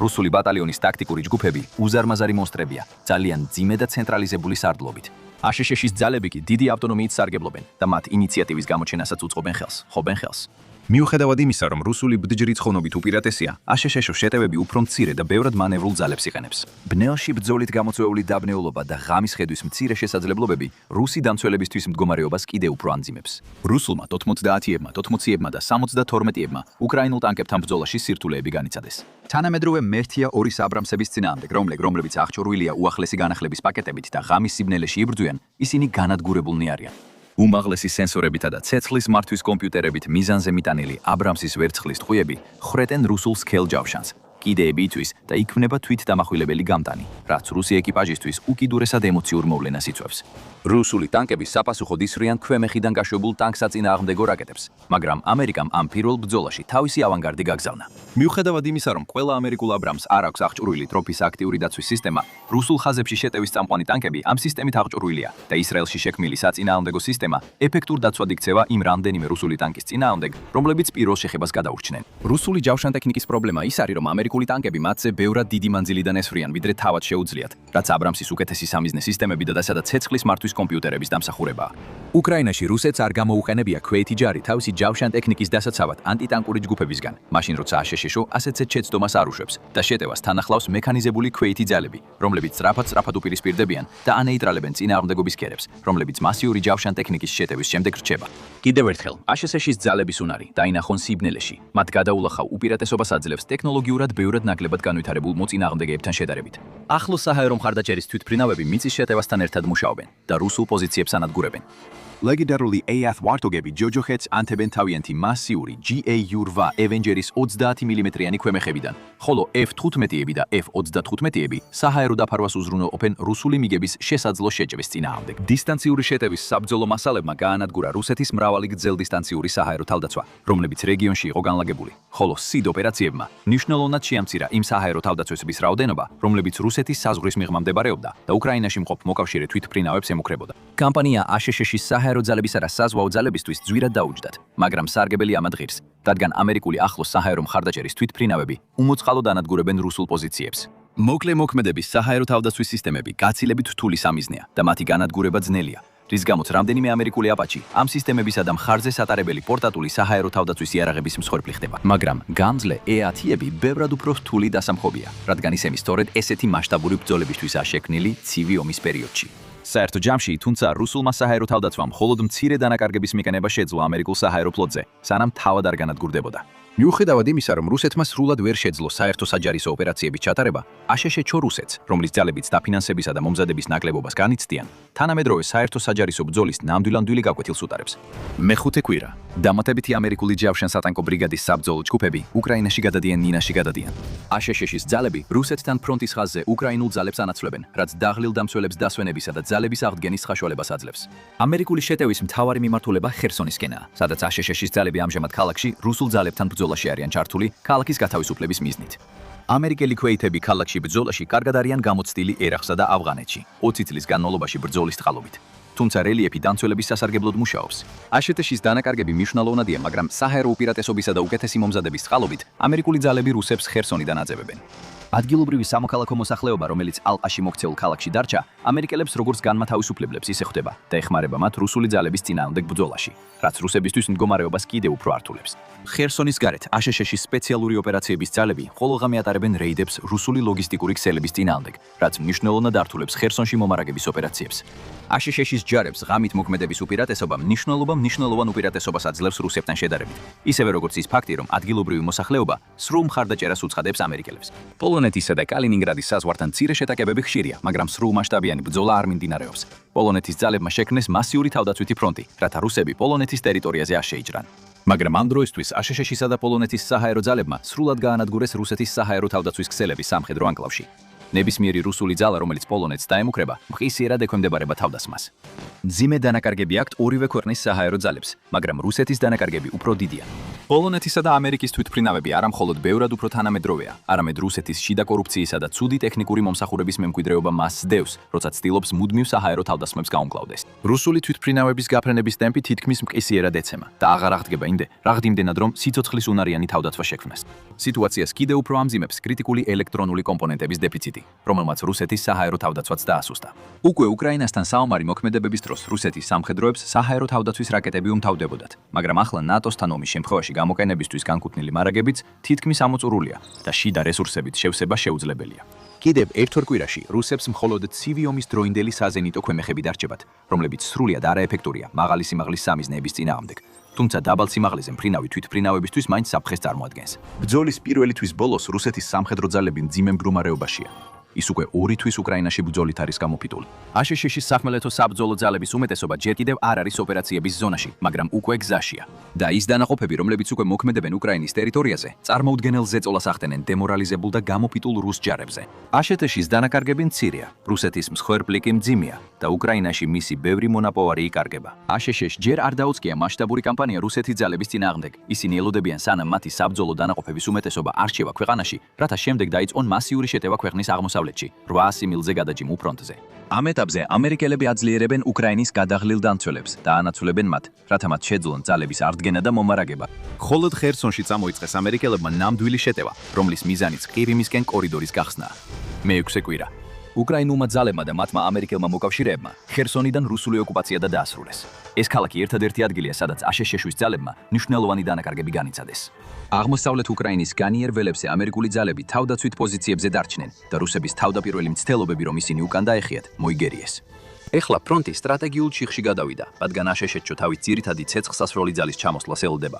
რუსული ბატალიონის ტაქტიკური ჯგუფები უზარმაზარი მონსტრებია, ძალიან მძიმე და ცენტრალიზებული სარდლობით. აშშ-ის ძალები კი დიდი ავტონომიით სარგებლობენ და მათ ინიციატივის გამოჩენასაც უწყობენ ხელს. მიუხედავად იმისა, რომ რუსული ბჯრი ცხონობით უპირატესია, აშშ შეტევები უფრო მცირე და ბევრად მანევრულ ძალებს იყენებს. ბნელში ბრძოლით გამოწვეული დაბნეულობა და ღამის ხედვის მცირე შესაძლებლობები რუსი დამცველებისთვის მდგომარეობას კიდევ უფრო ანძიმებს. რუსულმა 90-ებმა, 80-ებმა და 72-ებმა უკრაინულ ტანკებთან ბრძოლაში სირთულეები განიცადეს. თანამედროვე მერთია 2 აბრამსების წინააღმდეგ, რომლებიც აღჭურვილია უახლესი განახლების პაკეტებით და ღამის სიბნელეში იბრძვიან, ისინი განადგურებულნი არიან. უმაღლესი სენსორებითა და ცეცხლის მართვის კომპიუტერებით მიზანზე მიტანილი აბრამსის ვერცხლის ტყვიები ხრეტენ რუსულ სქელ ჯავშანს. კიდეები იწვის და იქმნება თვით დამახვილებელი გამტანი, რაც რუსი ეკიპაჟისთვის უკიდურესად ემოციურ მოვლენას იწვევს. რუსული ტანკები საფასუხოდ ისრიან ქვემეხიდან გაშვებულ ტანკსაწინააღმდეგო რაკეტებს, მაგრამ ამერიკამ ამ პირველ ბრძოლაში თავისი ავანგარდი გაგზავნა. მიუხედავად იმისა, რომ ყველა ამერიკულ აბრამს არ აქვს აღჭურვილი ტროფის აქტიური დაცვის სისტემა, რუსულ ხაზებში შეტევის წამყვანი ტანკები ამ სისტემით აღჭურვილია და ისრაელში შექმნილი საწინააღმდეგო სისტემა ეფექტურ დაცვად იქცევა იმ რამდენიმე რუსული ტანკის წინააღმდეგ, რომლებიც პირველ შეხებას გადაურჩნენ. რუსული ჯავშან-ტექნიკის პრობლემა ის არის, რომ ამერიკული ტანკები მათზე ბევრად დიდი მანძილიდან ესვრიან, ვიდრე თავად შეუძლიათ, რაც აბრამსის უკეთესი სამიზნე სისტემები და სადაც ცეცხლის მართვის კომპიუტერების დამსახურებაა. უკრაინაში რუსეთს არ გამოუყენებია ქვეითი ჯარი თავისი ჯავშან-ტექნიკის დასაცავად ანტიტანკური ჯგუფებისგან, მაშინ როცა აშშ ასეთზე შეცდომას არ უშვებს და შეტევას თან ახლავს მექანიზებული ქვეითი ძალები, რომლებიც სწრაფად უპირისპირდებიან და ანეიტრალებენ წინააღმდეგობის კერებს, რომლებიც მასიური ჯავშან-ტექნიკის შეტევის შემდეგ რჩება. კიდევ ერთხელ, აშშ-ის ძალების უნარი დაინახონ სიბნელეში. მათ გადაულახავ უპირატესობას აძლევს ტექნოლოგიურად ბევრად ნაკლებად განვითარებულ მოწინააღმდეგეებთან შედარებით. ახლოს საჰაერო მხარდაჭერის თვითმფრინავები მიწის შეტევასთან ერთად მუშაობენ და რუსულ პოზიციებს ანადგურებენ. ლეგენდარული AF-ვარტოგები ჯოჯოხეთს ანთებენ თავიანთი მასიური GAU-8 Avengers 30 მმ-იანი ქვემეხებიდან, ხოლო F-15-ები და F-35-ები საჰაერო დაფარვას უზრუნველყოფენ რუსული მიგების შესაძლო შეჭრის წინააღმდეგ. დისტანციური შეტევის საბრძოლო მასალებმა გაანადგურა რუსეთის მრავალი გრძელდისტანციური საჰაერო თავდაცვა, რომლებიც რეგიონში იყო განლაგებული, ხოლო SID ოპერაციებმა მნიშვნელოვნად შეამცირა იმ საჰაერო თავდაცვების რაოდენობა, რომლებიც რუსეთის საზღვრის მიღმა მდებარეობდა და უკრაინაში მყოფ მოკავშირე თვითმფრინავებს ემუქრებოდა. კამპანია აშშ-ის საჰაერო ძალებისა და საზღვაო ძალებისთვის ძვირად დაუჯდათ, მაგრამ სარგებელი ამად ღირს, რადგან ამერიკული ახლოს საჰაერო მხარდაჭერის თვითმფრინავები უმოწყალოდ ანადგურებენ რუსულ პოზიციებს. მოკლე მოქმედების საჰაერო თავდაცვის სისტემები გაცილებით რთული სამიზნეა და მათი განადგურება ძნელია, რის გამოც რამდენიმე ამერიკული აპაჩი ამ სისტემებისა და მხარზე სატარებელი პორტატული საჰაერო თავდაცვის იარაღების მსხვერპლი ხდება. მაგრამ გამძლე E-10-ები ბევრად უფრო რთული დასამხობია, რადგან ისინი სწორედ ესეთი მასშტაბური ბრძოლებისთვისაა შექმნილი ცივი ომის პერიოდში. საერთო ჯამში, თუმცა რუსულმა საჰაერო თავდაცვამ მხოლოდ მცირე დანაკარგების მიყენება შეძლო ამერიკულ საჰაერო ფლოტზე, სანამ თავად არ განადგურდებოდა. მიუხედავად იმისა, რომ რუსეთმა სრულად ვერ შეძლო საერთო საჯარისო ოპერაციების ჩატარება, აშშ-ჩო რუსეთს, რომლის ძალებიც დაფინანსებისა და მომზადების ნაკლებობას განიცდიან, თანამედროვე საერთო საჯარისო ბრძოლის ნამდვილ გაკვეთილს უტარებს. მეხუთე კვირა. დამატებითი ამერიკული ჯავშან-სატანკო ბრიგადის საბრძოლო ჯგუფები უკრაინაში გადადიან, ნინაში გადადიან. აშშ-ის ძალები რუსეთთან ფრონტის ხაზზე უკრაინულ ძალებს ანაცვლებენ, რაც დაღლილ დამცველებს დასვენებისა და ძალების აღდგენის საშუალებას აძლევს. ამერიკული შეტევის მთავარი მიმართულება ხერსონისკენაა, სადაც აშშ-ის ძალები ამჟამად ქალაქში რუსულ ძალებთან ბრძოლაში არიან ჩართული ქალაქის გათავისუფლების მიზნით. ამერიკელი ქვეითები ქალაქში ბრძოლაში კარგად არიან გამოცდილი ერაყსა და ავღანეთში, 20 წლის განმავლობაში ბრძოლის წყალობით. თუმცა რელიეფი დამცველების სასარგებლოდ მუშაობს. აშშ-ის დანაკარგები მნიშვნელოვნადია, მაგრამ საჰაერო უპირატესობისა და უკეთესი მომზადების წყალობით ამერიკული ძალები რუსებს ხერსონიდან აწევებენ. ადგილობრივი სამოქალაქო მოსახლეობა, რომელიც ალყაში მოქცეულ ქალაქში დარჩა, ამერიკელებს როგორც განმათავისუფლებლებს ისე ხვდება და ეხმარება მათ რუსული ძალების წინააღმდეგ ბრძოლაში, რაც რუსებისთვის მდგომარეობას კიდევ უფრო ართულებს. ხერსონის გარეთ აშშ-ის სპეციალური ოპერაციების ძალები ყოველდღე ატარებენ რეიდებს რუსული ლოგისტიკური ქსელების წინააღმდეგ, რაც მნიშვნელოვნად ართულებს ხერსონში მომარაგების ოპერაციებს. აშშ-ის ჯარებს ღამით მოქმედების უპირატესობა მნიშვნელოვან უპირატესობას აძლევს რუსებთან შედარებით. ისევე როგორც ის ფაქტი, რომ ადგილობრივი მოსახლეობა სრულ მხარდაჭერას უცხადებს ამერიკელებს. პოლონეთისა და კალინინგრადის საზღვართან მცირე შეტაკებები ხშირია, მაგრამ სრულმასშტაბიანი ბრძოლა არ მიმდინარეობს. პოლონეთის ძალებმა შექმნეს მასიური თავდაცვითი ფრონტი, რათა რუსები პოლონეთის ტერიტორიაზე არ შეიჭრან. მაგრამ ამ დროისთვის აშშ-ისა და პოლონეთის საჰაერო ძალებმა სრულად გაანადგურეს რუსეთის საჰაერო თავდაცვის ქსელები სამხედრო ანკლავში. ნებისმიერი რუსული ძალა, რომელიც პოლონეთს დაემუქრება, მყისიერად ექვემდებარება თავდასხმას. მძიმე დანაკარგები აქვთ ორივე ქვეყნის საჰაერო ძალებს, მაგრამ რუსეთის დანაკარგები უფრო დიდია. პოლონეთისა და ამერიკის თვითმფრინავები არა მხოლოდ ბევრად უფრო თანამედროვეა, არამედ რუსეთის შიდა კორუფციისა და ცუდი ტექნიკური მომსახურების მემკვიდრეობა მას სდევს, როცა ცდილობს მუდმივ საჰაერო თავდასხმებს გაუმკლავდეს. რუსული თვითმფრინავების გაფრენების ტემპი თითქმის მყისიერად ეცემა და აღარ აღდგება იმდენად, რომ სიცოცხლის უნარიანი თავდაცვა შექმნას. სიტუაციას კიდევ უფრო ამძიმებს კრიტიკული ელექტრონული კომპონენტების დეფიციტი, რომელმაც რუსეთის საჰაერო თავდაცვაც დაასუსტა. უკვე უკრაინასთან საომარი მოქმედებების დროს რუსეთის სამხედროებს საჰაერო თავდაცვის რაკეტები უმთავრდებოდათ, მაგრამ ახლა ნატოსთან ომის შემთხვევაში გამოყენებისთვის განკუთვნილი მარაგებიც თითქმის ამოწურულია და შიდა რესურსებით შევსება შეუძლებელია. კიდევ ერთ ორ კვირაში რუსებს მხოლოდ ცივი ომის დროინდელი საზენიტო ქვემეხები დარჩებათ, რომლებიც სრულიად არაეფექტურია მაღალი სიმაღლის სამიზნეების წინააღმდეგ. თუმცა დაბალ სიმაღლეზე მფრინავი თვითმფრინავებისთვის მაინც საფრთხეს წარმოადგენს. ბრძოლის პირველი თვის ბოლოს რუსეთის სამხედრო ძალები მძიმე მდგომარეობაშია. ის უკვე 2 თვის უკრაინაში ბრძოლით არის გამოფიტული. აშშ-ის სახმელეთო საბრძოლო ძალების უმეტესობა ჯერ კიდევ არ არის ოპერაციების ზონაში, მაგრამ უკვე გზაშია. და ის დანაყოფები, რომლებიც უკვე მოქმედებენ უკრაინის ტერიტორიაზე, წარმოუდგენელ ზეწოლას ახდენენ დემორალიზებულ და გამოფიტულ რუს ჯარებზე. აშშ-ის დანაკარგები მცირეა, რუსეთის მსხვერპლი კი მძიმეა და უკრაინაში მისი ბევრი მონაპოვარი იკარგება. აშშ-ს ჯერ არ დაუწყია მასშტაბური კამპანია რუსეთის ძალების წინააღმდეგ. ისინი ელოდებიან, სანამ მათი საბრძოლო დანაყოფების უმეტესობა არ რჩება ქვეყანაში, რათა შემდეგ დაიწყონ მასიური შეტევა ქვეყნის აღმოსავლეთში 800 მილზე გადაჭიმულ ფრონტზე. ამ ეტაპზე ამერიკელები აძლიერებენ უკრაინის გადაღლილ დამცველებს და ანაცვლებენ მათ, რათა მათ შეძლონ ძალების აღდგენა და მომარაგება. მხოლოდ ხერსონში წამოიწყეს ამერიკელებმა ნამდვილი შეტევა, რომლის მიზანიც ყირიმისკენ კორიდორის გახსნაა. მეექვსე კვირა. უკრაინულმა ძალებმა და მათმა ამერიკელმა მოკავშირეებმა ხერსონიდან რუსული ოკუპაცია და დაასრულეს. ეს ქალაქი ერთადერთი ადგილია, სადაც აშშ-ს ძალებმა მნიშვნელოვანი დანაკარგები განიცადეს. აღმოსავლეთ უკრაინის განიერ ველებზე ამერიკული ძალები თავდაცვით პოზიციებზე დარჩნენ და რუსების თავდაპირველი მცდელობები, რომ ისინი უკან დაეხიათ, მოიგერიეს. ეხლა ფრონტი სტრატეგიულ ჩიხში გადავიდა, რადგან აშშ-ს თავის ძირითადი ცეცხლსასროლი ძალის ჩამოსვლას ელოდება.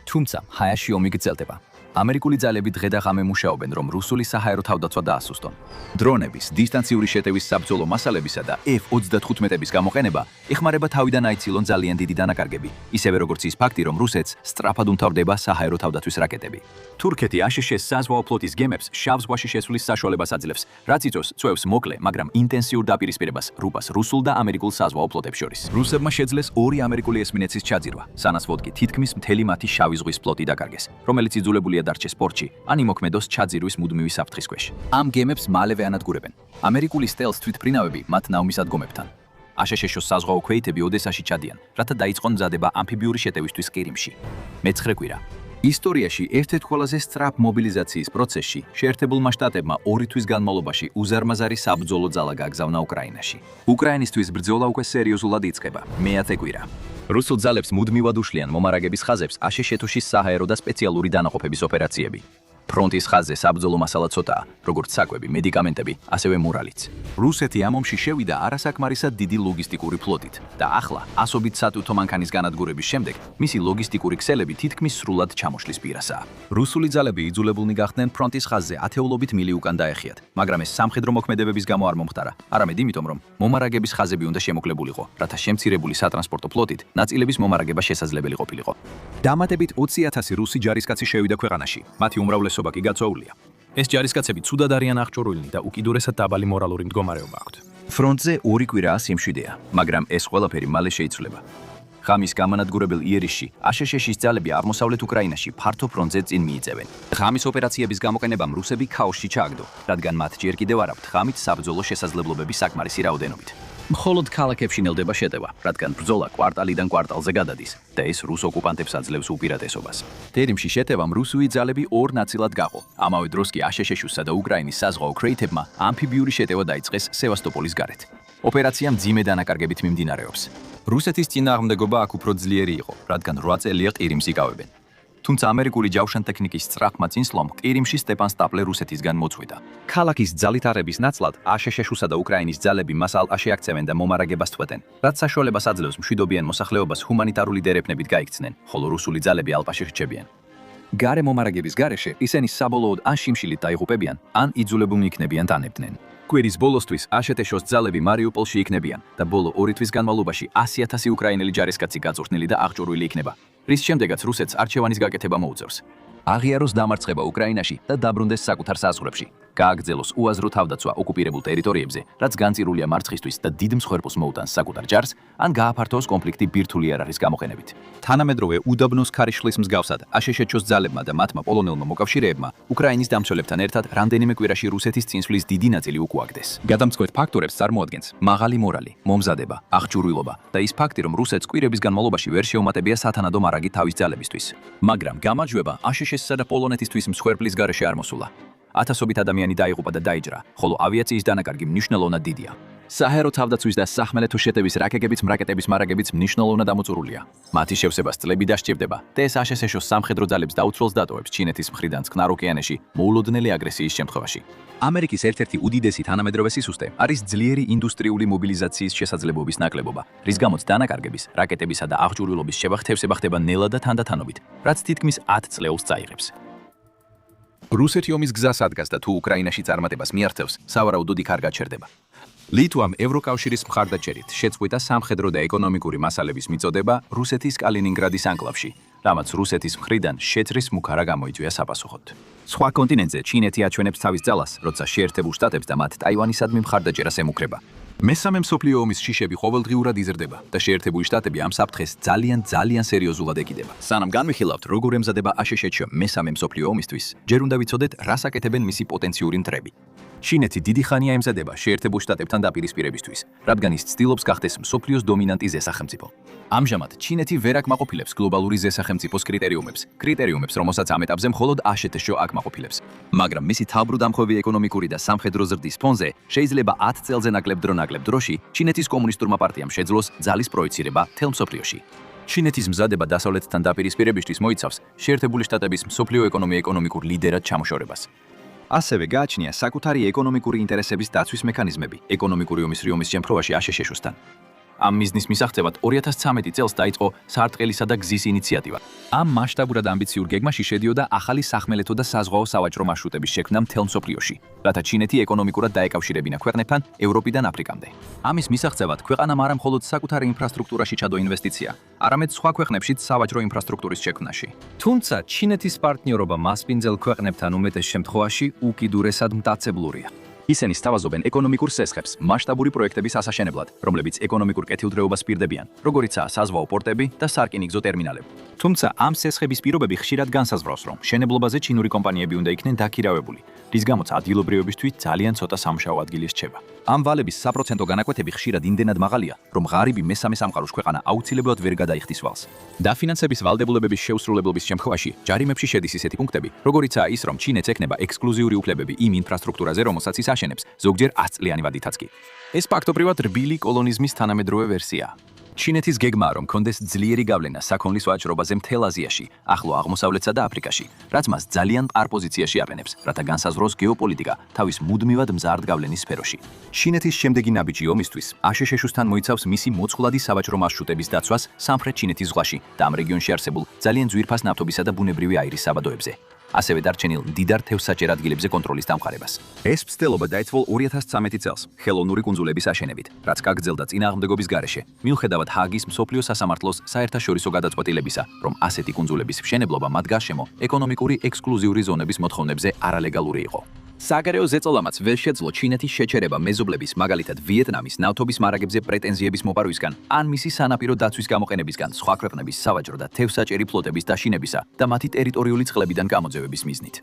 თუმცა ჰაიაში ომი გრძელდება. ამერიკული ძალები დღე და ღამე მუშაობენ, რომ რუსული საჰაერო თავდაცვა დაასუსტონ. დრონების, დისტანციური შეტევის საბრძოლო მასალებისა და F-35-ების გამოყენება ეხმარება თავიდან აიცილონ ძალიან დიდი დანაკარგები, ისევე როგორც ის ფაქტი, რომ რუსეთს სწრაფად უმთავრდება საჰაერო თავდაცვის რაკეტები. თურქეთი აშშ-ს საზღვაო ფლოტის გემებს შავ ზღვაში შესვლის საშუალებას აძლევს, რაც იწვევს წვევს მოკლე, მაგრამ ინტენსიურ დაპირისპირებას რუპას რუსულ და ამერიკულ საზღვაო ფლოტებს შორის. რუსებმა შეძლეს 2 ამერიკული ესმინეცის ჩაძირვა, სანაცვლოდ კი თითქმის მთელი მათი შავი ზღვის ფლოტი დაკარგეს, რომელიც იძულებულია დარჩეს პორტში, ან იმოქმედოს ჩაძირვის მუდმივი საფრთხის ქვეშ. ამ გემებს მალევე ანადგურებენ. ამერიკული სტელს თვითმფრინავები მათ ნავმის ადგომებთან. აშშ-ს საზღვაო ქვეითები ოდესაში ჩადიან, რათა დაიწყონ მზადება ამფიბიური შეტევისთვის ყირიმში. მეცხრე კვირა. ისტორიაში ერთ-ერთ ყველაზე სწრაფ მობილიზაციის პროცესში შეერთებულმა შტატებმა 2 თვის განმავლობაში უზარმაზარი საბრძოლო ძალა გააგზავნა უკრაინაში. უკრაინისთვის ბრძოლა უკვე სერიოზულად იწყება. მეათე კვირა. რუსულ ძალებს მუდმივად უშლიან მომარაგების ხაზებს აშშ-თუშის საჰაერო და სპეციალური დანაყოფების ოპერაციები. ფრონტის ხაზზე საბრძოლო მასალა ცოტაა, როგორც საკვები, მედიკამენტები, ასევე მორალიც. რუსეთი ამ ომში შევიდა არასაკმარისად დიდი ლოგისტიკური ფლოტით და ახლა ასობით სატვირთო მანქანის განადგურების შემდეგ მისი ლოგისტიკური ქსელები თითქმის სრულად ჩამოშლის პირასაა. რუსული ძალები იძულებულნი გახდნენ ფრონტის ხაზზე ათეულობით მილი უკან დაეხიათ, მაგრამ ეს სამხედრო მოქმედებების გამო არ მომხდარა, არამედ იმიტომ, რომ მომარაგების ხაზები უნდა შემოქლებულიყო, რათა შემცირებული სატრანსპორტო ფლოტით ნაწილების მომარაგება შესაძლებელი ყოფილიყო. დამატებით 20,000 რუსი ჯარისკაცი შევიდა ქვეყანაში, მათი უმრავლესობა კი გაწვეულია. ეს ჯარისკაცები ცუდად არიან აღჭურვილნი და უკიდურესად დაბალი მორალური მდგომარეობა აქვთ. ფრონტზე 2 კვირაა სიმშვიდეა, მაგრამ ეს ყველაფერი მალე შეიცვლება. ღამის გამანადგურებელ იერიშში აშშ-ის ძალები აღმოსავლეთ უკრაინაში ფართო ფრონტზე წინ მიიწევენ. ღამის ოპერაციების გამოყენებამ რუსები ქაოსში ჩააგდო, რადგან მათ ჯერ კიდევ არ აქვთ ღამით საბრძოლო შესაძლებლობების საკმარისი რაოდენობით. მხოლოდ ქალაქებში ნელდება შეტევა, რადგან ბრძოლა კვარტალიდან კვარტალზე გადადის და ეს რუს ოკუპანტებს აძლევს უპირატესობას. დერიმში შეტევამ რუსული ძალები 2 ნაწილად გაყო. ამავე დროს კი აშშ-სა და უკრაინის საზღვაო კრეითებმა ამფიბიური შეტევა დაიწყეს სევასტოპოლის გარეთ. ოპერაცია მძიმე დანაკარგებით მიმდინარეობს. რუსეთის წინააღმდეგობა აქ უფრო ძლიერი იყო, რადგან 8 წელია ყირიმს იკავებენ. თუმცა ამერიკული ჯავშანტექნიკის სწრაფმა წინსვლამ ყირიმში სტეპან სტაპლე რუსეთისგან მოწყვიტა. ქალაქის ძალითარების ნაცვლად აშშ-სა და უკრაინის ძალები მას ალყა შეაქცევენ და მომარაგებას თვეთენ, რაც საშუალებას აძლევს მშვიდობიან მოსახლეობას ჰუმანიტარული დერეფნებით გაიქცნენ, ხოლო რუსული ძალები ალყაში რჩებიან. გარე მომარაგების გარეშე ისინი საბოლოოდ ან შიმშილით დაიღუპებიან, ან იძულებულნი იქნებიან დანებდნენ. კვირის ბოლოსთვის აშშ-ის ძალები მარიუპოლში იქნებიან და ბოლო 2 თვის განმავლობაში 100,000 უკრაინელი ჯარისკაცი გაწვრთნილი და აღჭურვილი იქნება. რის შემდეგაც რუსეთს არჩევანის გაკეთება მოუწევს. აღიაროს დამარცხება უკრაინაში და დაბრუნდეს საკუთარ საზღვრებში. გააგრძელოს უაზრო თავდაცვა ოკუპირებულ ტერიტორიებზე, რაც განწირულია მარცხისთვის და დიდ მსხვერპლს მოუტანს საკუთარ ჯარს, ან გააფართოოს კონფლიქტი ბირთვული იარაღის გამოყენებით. თანამედროვე უდაბნოს ქარიშხლის მსგავსად აშშ-ის ძალებმა და მათმა პოლონელმა მოკავშირეებმა უკრაინის დამცველებთან ერთად რამდენიმე კვირაში რუსეთის წინსვლის დიდი ნაწილი უკუაგდეს. გადამწყვეტ ფაქტორებს წარმოადგენს მაღალი მორალი, მომზადება, აღჭურვილობა და ის ფაქტი, რომ რუსეთს კვირების განმავლობაში ვერ შეუმატებია სათანადო მარაგი თავის ძალებისთვის. მაგრამ გამარჯვება აშშ-სა და პოლონეთისთვის მსხვერპლის გარეშე არ მოსულა. ათასობით ადამიანი დაიღუპა და დაიჯრა, ხოლო ავიაციის დანაკარგი მნიშვნელოვნად დიდია. საჰაერო თავდაცვის და სახმელეთო შეტევის რაკეტების მარაგებიც მნიშვნელოვნად ამოწურულია. მათი შევსებას წლები დასჭირდება და ეს აშშ-ის სამხედრო ძალებს დაუცველს დატოვებს ჩინეთის მხრიდან წყნარ ოკეანეში მოულოდნელი აგრესიის შემთხვევაში. ამერიკის ერთ-ერთი უდიდესი თანამედროვე სისუსტე არის ძლიერი ინდუსტრიული მობილიზაციის შესაძლებლობის ნაკლებობა, რის გამოც დანაკარგების, რაკეტებისა და აღჭურვილობის შევახთევსება ხდება ნელა და თანდათანობით, რაც თითქმის 10 წლეულს წაიღებს. რუსეთი ომის გზას ადგას და თუ უკრაინაში წარმატებას მიართევს, სავარაუდოდ იქ არ გაჩერდება. ლიტვამ ევროკავშირის მხარდაჭერით შეწყვიტა სამხედრო და ეკონომიკური მასალების მიწოდება რუსეთის კალინინგრადის ანკლავში, რამაც რუსეთის მხრიდან შეცრის მუქარა გამოიწვია საპასუხოდ. სხვა კონტინენტზე ჩინეთი აჩვენებს თავის ძალას, როცა შეერთებულ შტატებს და მათ ტაივანისადმი მხარდაჭერას ემუქრება. მესამე მსოფლიო ომის შიშები ყოველდღიურად იზრდება და შეერთებული შტატები ამ საფრთხეს ძალიან სერიოზულად ეკიდება. სანამ განვიხილავთ, როგორ ემზადება აშშ მესამე მსოფლიო ომისთვის, ჯერ უნდა ვიცოდეთ, რას აკეთებენ მისი პოტენციური მტრები. ჩინეთი დიდი ხანია ემზადება შეერთებულ შტატებთან დაპირისპირებისთვის, რადგან ის ცდილობს გახდეს მსოფლიოს დომინანტი ზესახელმწიფო. ამჟამად ჩინეთი ვერ აკმაყოფილებს გლობალური ზესახელმწიფოს კრიტერიუმებს, რომელსაც ამ ეტაპზე მხოლოდ აშშ აკმაყოფილებს. მაგრამ მისი თავბრუდამხვევი ეკონომიკური და სამხედრო ზრდის ფონზე შეიძლება 10 წელზე ნაკლებ დროში ჩინეთის კომუნისტურმა პარტიამ შეძლოს ძალის პროექცირება მთელ მსოფლიოში. ჩინეთის მზადება დასავლეთთან დაპირისპირებისთვის მოიცავს შეერთებული შტატების მსოფლიო ეკონომიკურ ლიდერად ჩამოშორებას. ასევე გააჩნია საკუთარი ეკონომიკური ინტერესების დაცვის მექანიზმები ეკონომიკური ომის შემთხვევაში აშშ-სთან. ამ მიზნის მისაღწევად 2013 წელს დაიწყო საარტყელისა და გზის ინიციატივა. ამ მასშტაბურად ამბიციურ გეგმაში შედიოდა ახალი სახმელეთო და საზღვაო სავაჭრო მარშრუტების შექმნა მთელ მსოფლიოში, რათა ჩინეთი ეკონომიკურად დაეკავშირებინა ქვეყნებთან ევროპიდან აფრიკამდე. ამის მისაღწევად ქვეყანამ არა მხოლოდ საკუთარი ინფრასტრუქტურაში ჩადო ინვესტიცია, არამედ სხვა ქვეყნებშიც სავაჭრო ინფრასტრუქტურის შექმნაში. თუმცა ჩინეთის პარტნიორობა მასპინძელ ქვეყნებთან უმეტეს შემთხვევაში უკიდურესად მტაცებლურია. ისინი სთავაზობენ ეკონომიკურ სესხებს მასშტაბური პროექტების ასაშენებლად, რომლებიც ეკონომიკურ კეთილდღეობას პირდებიან, როგორიცაა საზღვაო პორტები და სარკინიგზო ტერმინალები. თუმცა ამ სესხების პირობები ხშირად განსაზღვრავს, რომ მშენებლობაზე ჩინური კომპანიები უნდა იქნენ დაქირავებული, რის გამოც ადგილობრივებისთვის ძალიან ცოტა სამუშაო ადგილი რჩება. ამ ვალების საპროცენტო განაკვეთები ხშირად იმდენად მაღალია, რომ ღარიბი მესამე სამყაროს ქვეყანა აუცილებლად ვერ გადაიხდის ვალს. დაფინანსების ვალდებულებების შეუსრულებლობის შემთხვევაში ჯარიმებში შედის ისეთი პუნქტები, როგორიცაა ის, რომ ჩინეთს ექნება ექსკლუზიური უფლებები იმ ინფრასტრუქტურაზე, რომელსაც ის აშენებს, ზოგჯერ 100 წლიანი ვადითაც კი. ეს ფაქტობრივად რბილი კოლონიზმის თანამედროვე ვერსიაა. ჩინეთის გეგმაა, რომ კონდეს ძლიერი გავლენა საქონლის ვაჭრობაზე მთელ აზიაში, ახლო აღმოსავლეთსა და აფრიკაში, რაც მას ძალიან მყარ პოზიციაში აბენებს, რათა განსაზღვროს გეოპოლიტიკა თავის მუდმივად მზარდ გავლენის სფეროში. ჩინეთის შემდეგი ნაბიჯი ომისთვის აშშ-თან მოიცავს მისი მოწყვლადი სავაჭრო მარშრუტების დაცვას სამხრეთ ჩინეთის ზღვაში და ამ რეგიონში არსებულ ძალიან ძვირფას ნავთობისა და ბუნებრივი აირის საბადოებზე. ასევე დარჩენილ მდიდარ თევზსაჭერ ადგილებზე კონტროლის დამყარებას. ეს მცდელობა დაიწყო 2013 წელს ხელოვნური კუნძულების აშენებით, რაც გაგრძელდა წინააღმდეგობის გარეშე, მიუხედავად ჰააგის მსოფლიო სასამართლოს საერთაშორისო გადაწყვეტილებისა, რომ ასეთი კუნძულების მშენებლობა მათ გარშემო ეკონომიკური ექსკლუზიური ზონების მოთხოვნებზე არალეგალური იყო. საგარეო ზეწოლამაც ვერ შეძლო ჩინეთის შეჩერება მეზობლების, მაგალითად ვიეტნამის ნავთობის მარაგებზე პრეტენზიების მოპარვისგან, ან მისი სანაპირო დაცვის გამოყენებისგან სხვა ქვეყნების სავაჭრო და თევზსაჭერი ფლოტების დაშინებისა და მათი ტერიტორიული წყლებიდან გამოძევების მიზნით.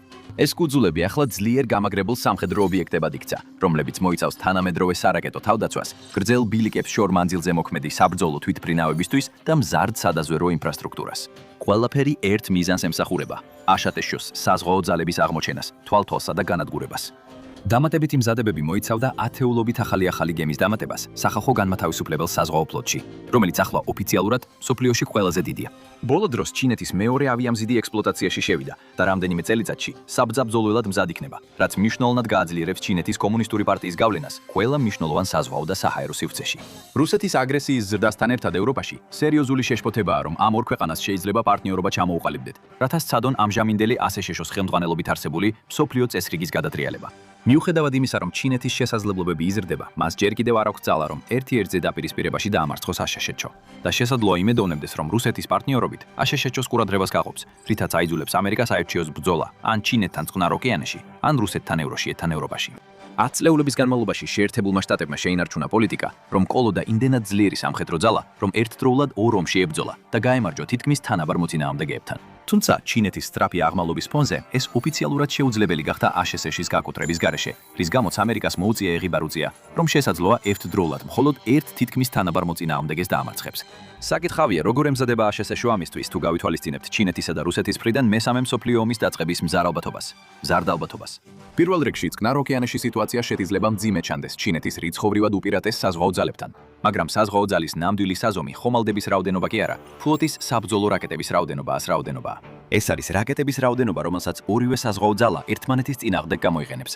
ეს კუნძულები ახლა ძლიერ გამაგრებულ სამხედრო ობიექტებად იქცა, რომლებიც მოიცავს თანამედროვე სარაკეტო თავდაცვას, გრძელ ბილიკებს შორ მანძილზე მოქმედი საბრძოლო თვითმფრინავებისთვის და მზარდ სადაზვერვო ინფრასტრუქტურას. ყველაფერი ერთ მიზანს ემსახურება: აშატეშოს საზღვაო ძალების აღმოჩენას, თვალთვალსა და განადგურებას. დამატებითი მზადებები მოიცავდა ათეულობით ახალი გემის დამატებას სახალხო განმათავისუფლებელ საზღვაო ფლოტში, რომელიც ახლა ოფიციალურად მსოფლიოში ყველაზე დიდია. ბოლო დროს ჩინეთის მეორე ავიამზიდი ექსპლუატაციაში შევიდა და რამდენიმე წელიწადში საბრძოლველად მზად იქნება, რაც მნიშვნელოვნად გააძლიერებს ჩინეთის კომუნისტური პარტიის გავლენას ყველა მნიშვნელოვან საზღვაო და საჰაერო სივრცეში. რუსეთის აგრესიის ზრდასთან ერთად ევროპაში სერიოზული შეშფოთებაა, რომ ამ ორ ქვეყანას შეიძლება პარტნიორობა ჩამოუყალიბდეთ, რათა სცადონ ამჟამინდელი აშშ-ის ხელმძღვანელობით არსებული მსოფლიო წესრიგის გადატრიალება. მიუხედავად იმისა, რომ ჩინეთის შესაძლებლობები იზრდება, მას ჯერ კიდევ არ აქვს ძალა, რომ ერთ-ერთ ზედაპირისპირებაში დაამარცხოს აშშ-ო და შესაძლოა იმედოვნებდეს, რომ რუსეთის პარტნიორობით აშშ-ოს ყურადღებას გაყოფს, რითაც აიძულებს ამერიკას აერჩიოს ბრძოლა ან ჩინეთთან წყნარ ოკეანეში, ან რუსეთთან ევროშიეთთან ევროპაში. 10 წლეულების განმავლობაში შეერთებულმა შტატებმა შეინარჩუნა პოლიტიკა, რომ ყოლოდა იმდენად ძლიერი სამხედრო ძალა, რომ ერთდროულად ორ ომში ებრძოლა და გაემარჯვა თითქმის თანაბარ მოწინააღმდეგეებთან. თუმცა ჩინეთის სწრაფი აღმავლობის ფონზე ეს ოფიციალურად შეუძლებელი გახდა აშშ-ის გაკუთრების გარეშე, რის გამოც ამერიკას მოუწია ეღიბარუწია, რომ შესაძლოა ერთდროულად მხოლოდ ერთ თითქმის თანაბარ მოწინააღმდეგეს დაამარცხებს. საკითხავია, როგორ ემზადება აშშ ამისთვის, თუ გავითვალისწინებთ ჩინეთისა და რუსეთის მხრიდან მესამე მსოფლიო ომის დაწყების მზარ ალბათობას. პირველ რიგში წყნარ ოკეანეში სიტუაცია შეიძლება მძიმე ჩანდეს ჩინეთის რიცხოვნად უპირატეს საზღვაო ძალებთან, მაგრამ საზღვაო ძალის ნამდვილი საზომი ხომალდების რაოდენობა კი არა, ფლოტის საბრძოლო რაკეტების რაოდენობაა. ეს არის რაკეტების რაოდენობა, რომელსაც ორივე საზღვაო ძალა ერთმანეთის წინააღმდეგ გამოიყენებს.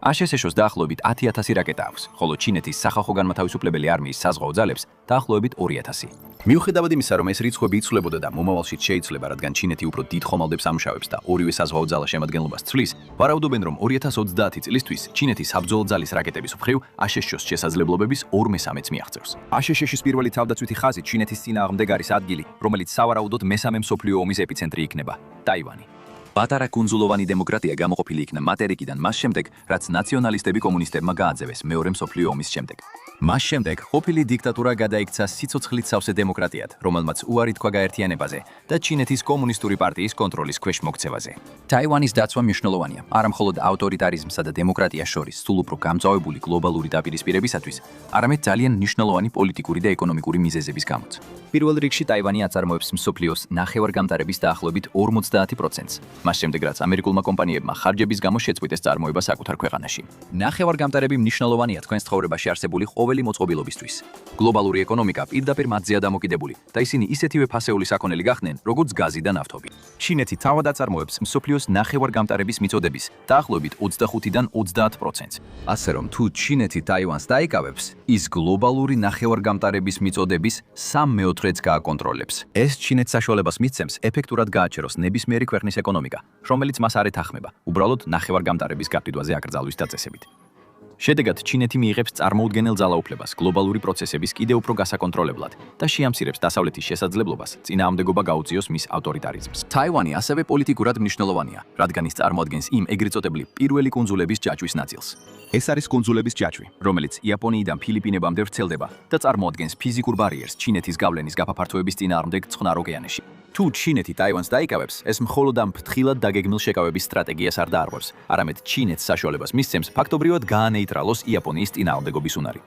აშშ-ს დაახლოებით 10,000 რაკეტა აქვს, ხოლო ჩინეთის სახალხო განმათავისუფლებელი არმიის საზღვაო ძალებს დაახლოებით 2,000. მიუხედავად იმისა, რომ ეს რიცხვები იცვლებოდა და მომავალშიც შეიძლება, რადგან ჩინეთი უფრო დიდ ხომალდებს ამუშავებს და ორივე საზღვაო ძალა შემადგენლობას ცვლის, ვარაუდობენ, რომ 2030 წლისთვის ჩინეთის საბრძოლო ძალის რაკეტების მხრივ აშშ-ს შესაძლებლობების 2/3-ს მიაღწევს. აშშ-ის პირველი თავდაცვითი ხაზი ჩინეთის წინააღმდეგ არის ადგილი, რომელიც სავარაუდოდ მესამე მსოფლიო ომის ეპიცენტრი იქნება – ტაივანი. პატარა კუნძულოვანი დემოკრატია გამოყოფილი იქნა მატერიკიდან მას შემდეგ, რაც ნაციონალისტები კომუნისტებმა გააძევეს მეორე მსოფლიო ომის შემდეგ. მას შემდეგ ყოფილი დიქტატურა გადაიქცა სიცოცხლით სავსე დემოკრატიად, რომელმაც უარი თქვა გაერთიანებაზე და ჩინეთის კომუნისტური პარტიის კონტროლის ქვეშ მოქცევაზე. ტაივანის დაცვა მნიშვნელოვანია, არა მხოლოდ ავტორიტარიზმსა და დემოკრატიას შორის სულ უფრო გამწვავებული გლობალური დაპირისპირებისათვის, არამედ ძალიან მნიშვნელოვანი პოლიტიკური და ეკონომიკური მიზეზების გამოც. პირველ რიგში ტაივანი აწარმოებს მსოფლიოს ნახევარგამტარების დაახლოებით 50%-ს. მას შემდეგ, რაც ამერიკულმა კომპანიებმა ხარჯების გამო შეწყვიტეს წარმოება საკუთარ ქვეყანაში. ნახევარგამტარები მნიშვნელოვანია თქვენს ცხოვრებაში არსებული ყოველი მოწყობილობისთვის. გლობალური ეკონომიკა პირდაპირ მათზეა დამოკიდებული და ისინი ისეთივე ფასეული საქონელი გახდნენ, როგორც გაზი და ნავთობი. ჩინეთი თავად აწარმოებს მსოფლიოს ნახევარგამტარების მიწოდების დაახლოებით 25-დან 30%-ს. ასე რომ თუ ჩინეთი ტაივანს დაიკავებს, ის გლობალური ნახევარგამტარების მიწოდების 3/4-ს გააკონტროლებს. ეს ჩინეთს საშუალებას მისცემს ეფექტურად გააჩეროს ნებისმიერი ქვეყნის ეკონომიკა, რომელიც მას არ ეთანხმება, უბრალოდ ნახევარგამტარების გაყიდვაზე აკრძალვის დაწესებით. შედეგად ჩინეთი მიიღებს წარმოუდგენელ ძალაუფლებას გლობალური პროცესების კიდევ უფრო გასაკონტროლებლად და შეამცირებს დასავლეთის შესაძლებლობას წინააღმდეგობა გაუწიოს მის ავტორიტარიზმს. ტაივანი ასევე პოლიტიკურად მნიშვნელოვანია, რადგან ის წარმოადგენს იმ ეგრეთ წოდებული პირველი კუნძულების ჯაჭვის ნაწილს. ეს არის კუნძულების ჯაჭვი, რომელიც იაპონიიდან ფილიპინებამდე ვრცელდება და წარმოადგენს ფიზიკურ ბარიერს ჩინეთის გავლენის გაფაფართოების წინააღმდეგ წყნარ ოკეანეში. თუ ჩინეთი ტაივანს დაიკავებს, ეს მხოლოდ ამ ფრთხილად დაგეგმილ შეკავების სტრატეგიას არ დაარღვევს, არამედ ჩინეთს საშუალებას მისცემს ფაქტობრივად გაანეიტრალოს იაპონიის წინააღმდეგობის უნარი.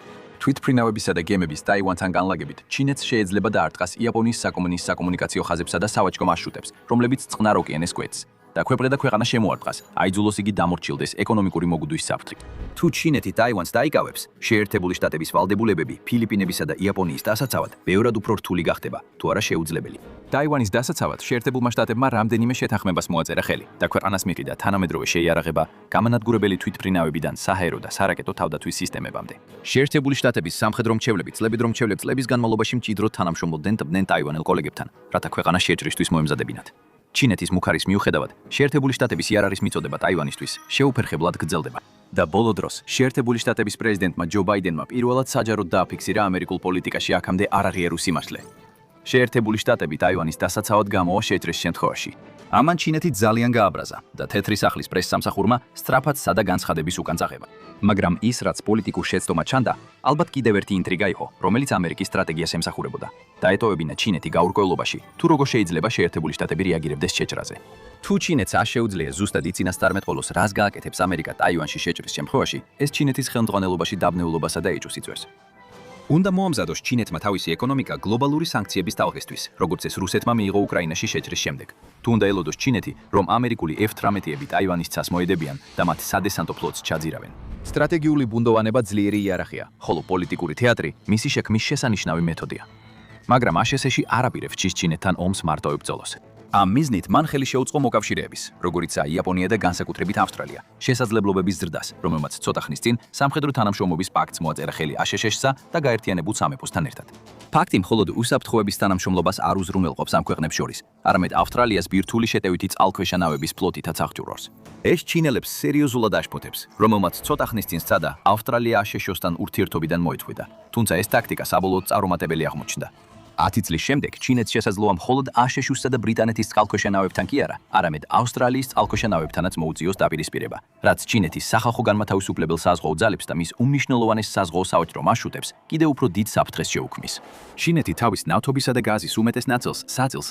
თვითმფრინავებისა და გემების ტაივანთან განლაგებით, ჩინეთს შეიძლება დაარტყას იაპონიის საკომუნიკაციო ხაზებსა და სავაჭრო მარშრუტებს, რომლებიც წყნარ ოკეანეს კვეთს. და ქვეყნებდა ქვეყანა შემოარტყას, აიძულოს იგი დამორჩილდეს ეკონომიკური მოგუდვის საფრთხით. თუ ჩინეთი ტაივანს დაიკავებს, შეერთებული შტატების ვალდებულებები ფილიპინებისა და იაპონიის დასაცავად ბევრად უფრო რთული გახდება, თუ არა შეუძლებელი. ტაივანის დასაცავად შეერთებულმა შტატებმა რამდენიმე შეთანხმებას მოაწერა ხელი და ქვეყანას მიყიდა თანამედროვე შეიარაღება, გამანადგურებელი თვითმფრინავებიდან საჰაერო და სარაკეტო თავდაცვის სისტემებამდე. შეერთებული შტატების სამხედრო მრჩევლები წლების განმავლობაში მჭიდროდ თანამშრომლობდნენ ტაივანელ კოლეგებთან, რათა ქვეყანა შეჭრისთვის მოემზადებინათ. ჩინეთის მუხარის მიუხედავად, შეერთებული შტატების იარაღის მიწოდება ტაივანისთვის შეუფერხებლად გრძელდება. და ბოლო დროს, შეერთებული შტატების პრეზიდენტმა ჯო ბაიდენმა პირველად საჯაროდ დააფიქსირა ამერიკულ პოლიტიკაში აქამდე არაღიარუ სიმართლე. შეერთებული შტატები ტაივანის დასაცავად გამოვა შეჭრის შემთხვევაში. ამან ჩინეთი ძალიან გააბრაზა და თეთრი სახლის პრესსამსახურმა სწრაფად სადა განცხადების უკან წაღება. მაგრამ ის, რაც პოლიტიკურ შეცდომად ჩანდა, ალბათ კიდევ ერთი ინტრიგა იყო, რომელიც ამერიკის სტრატეგიას ემსახურებოდა. დაეტოვებინა ჩინეთი გაურკვევლობაში, თუ როგორ შეიძლება შეერთებული შტატები რეაგირებდეს შეჭრაზე. თუ ჩინეთს არ შეუძლია ზუსტად იწინასწარმეტ ყოლოს, რას გააკეთებს ამერიკა ტაივანში შეჭრის შემთხვევაში, ეს ჩინეთის ხელმძღვანელობაში დაბნეულობასა და ეჭვს იწვევს. უნდა მოამზადოს ჩინეთმა თავისი ეკონომიკა გლობალური სანქციების ტალღისთვის, როგორც ეს რუსეთმა მიიღო უკრაინაში შეჭრის შემდეგ. თუ უნდა ელოდოს ჩინეთი, რომ ამერიკული F-18-ები ტაივანის ცას მოედებიან და მათ სადესანტო ფლოტს ჩაძირავენ. სტრატეგიული ბუნდოვანება ძლიერი იარაღია, ხოლო პოლიტიკური თეატრი მისი შექმნის შესანიშნავი მეთოდია. მაგრამ აშშ-ში არ აპირებს ჩინეთთან ომს მარტო ებრძოლოს. ამ მიზნით მან ხელი შეუწყო მოკავშირეების, როგორიცაა იაპონია და განსაკუთრებით ავსტრალია, შესაძლებლობების ზრდას, რომელმაც ცოტა ხნის წინ სამხედრო თანამშრომლობის პაქტს მოაწერა ხელი აშშ-სა და გაერთიანებულ სამეფოსთან ერთად. პაქტი მხოლოდ უსაფრთხოების თანამშრომლობას არ უზრუნველყოფს ამ ქვეყნებს შორის, არამედ ავსტრალიას ბირთვული შეტევითი წყალქვეშა ნავების ფლოტითაც აღჭურვავს. ეს ჩინელებს სერიოზულად აშფოთებს, რომელმაც ცოტა ხნის წინ სცადა ავსტრალია აშშ-სთან ურთიერთობიდან მოეწყვიტა, თუმცა ეს ტაქტიკა საბოლოოდ წარუმატებელი აღმოჩნდა. 10 წლის შემდეგ ჩინეთს შესაძლოა მხოლოდ აშშ-სა და ბრიტანეთის წყალქვეშა ნავებთან კი არა, არამედ ავსტრალიის წყალქვეშა ნავებთანაც მოუწიოს დაპირისპირება, რაც ჩინეთის სახალხო განმათავისუფლებელ საზღვაო ძალებს და მის უმნიშვნელოვანეს საზღვაო სავაჭრო მარშრუტებს კიდევ უფრო დიდ საფრთხეს შეუქმნის. ჩინეთი თავის ნავთობისა და გაზის უმეტეს ნაწილს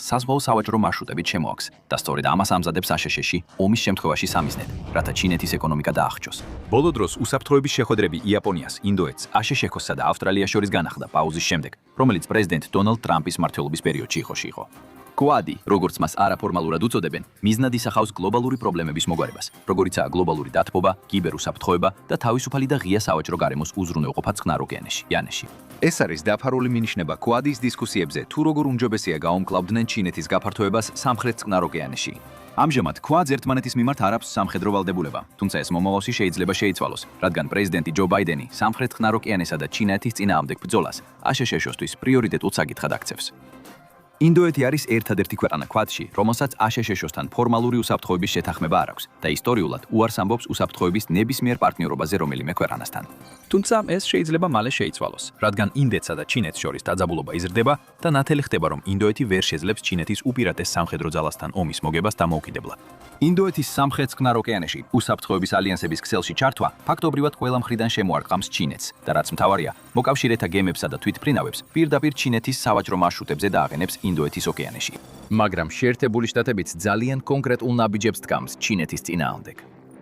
საზღვაო სავაჭრო მარშრუტებით შემოაქვს და სწორედ ამას ამზადებს აშშ-ში ომის შემთხვევაში სამიზნედ, რათა ჩინეთის ეკონომიკა დაახჭოს. ბოლო დროს უსაფრთხოების შეხვედრები იაპონიას, ინდოეთს, აშშ-სა და ავსტრალიას შორის განახლდა პაუზის შემდეგ, რომელიც პრეზიდენტ დონალდ ტრამპის მმართველობის პერიოდში იყო. კვადი, როგორც მას არაფორმალურად უწოდებენ, მიზნად ისახავს გლობალური პრობლემების მოგვარებას, როგორიცაა გლობალური დათბობა, კიბერუსაფრთხოება და თავისუფალი და ღია სავაჭრო გარემოს უზრუნველყოფა წყნარ ოკეანეში. ეს არის დაფარული მინიშნება კვადის დისკუსიებზე, თუ როგორ უმჯობესია გაუმკლავდნენ ჩინეთის გაფართოებას სამხრეთ წყნარ ოკეანეში. ამჟამად კვადს ერთმანეთის მიმართ არ აქვს სამხედრო ვალდებულება, თუმცა ეს მომავალში შეიძლება შეიცვალოს, რადგან პრეზიდენტი ჯო ბაიდენი სამხრეთ წყნარ ოკეანესა და ჩინეთის წინააღმდეგ ბრძოლას აშშ-თვის პრიორიტეტულ საკითხად აქცევს. ინდოეთი არის ერთადერთი ქვეყანა კვადში, რომელსაც აშშ-სთან ფორმალური უსაფრთხოების შეთანხმება არ აქვს და ისტორიულად უარს ამბობს უსაფრთხოების ნებისმიერ პარტნიორობაზე რომელიმე ქვეყანასთან. თუმცა ეს შეიძლება მალე შეიცვალოს, რადგან ინდეთსა და ჩინეთს შორის დაძაბულობა იზრდება და ნათელი ხდება, რომ ინდოეთი ვერ შეძლებს ჩინეთის უპირატეს სამხედრო ძალასთან ომის მოგებას დამოუკიდებლად. ინდოეთის სამხრეთ წყნარ ოკეანეში უსაფრთხოების ალიანსების ქსელში ჩართვა ფაქტობრივად ყველა მხრიდან შემოარტყამს ჩინეთს და რაც მთავარია, მოკავშირეთა გემებსა და თვითმფრინავებს პირდაპირ ჩინეთის სავაჭრო მარშრუტებზე დააყენებს ინდოეთის ოკეანეში. მაგრამ შეერთებული შტატებიც ძალიან კონკრეტულ ნაბიჯებს დგამს ჩინეთის წინააღმდეგ.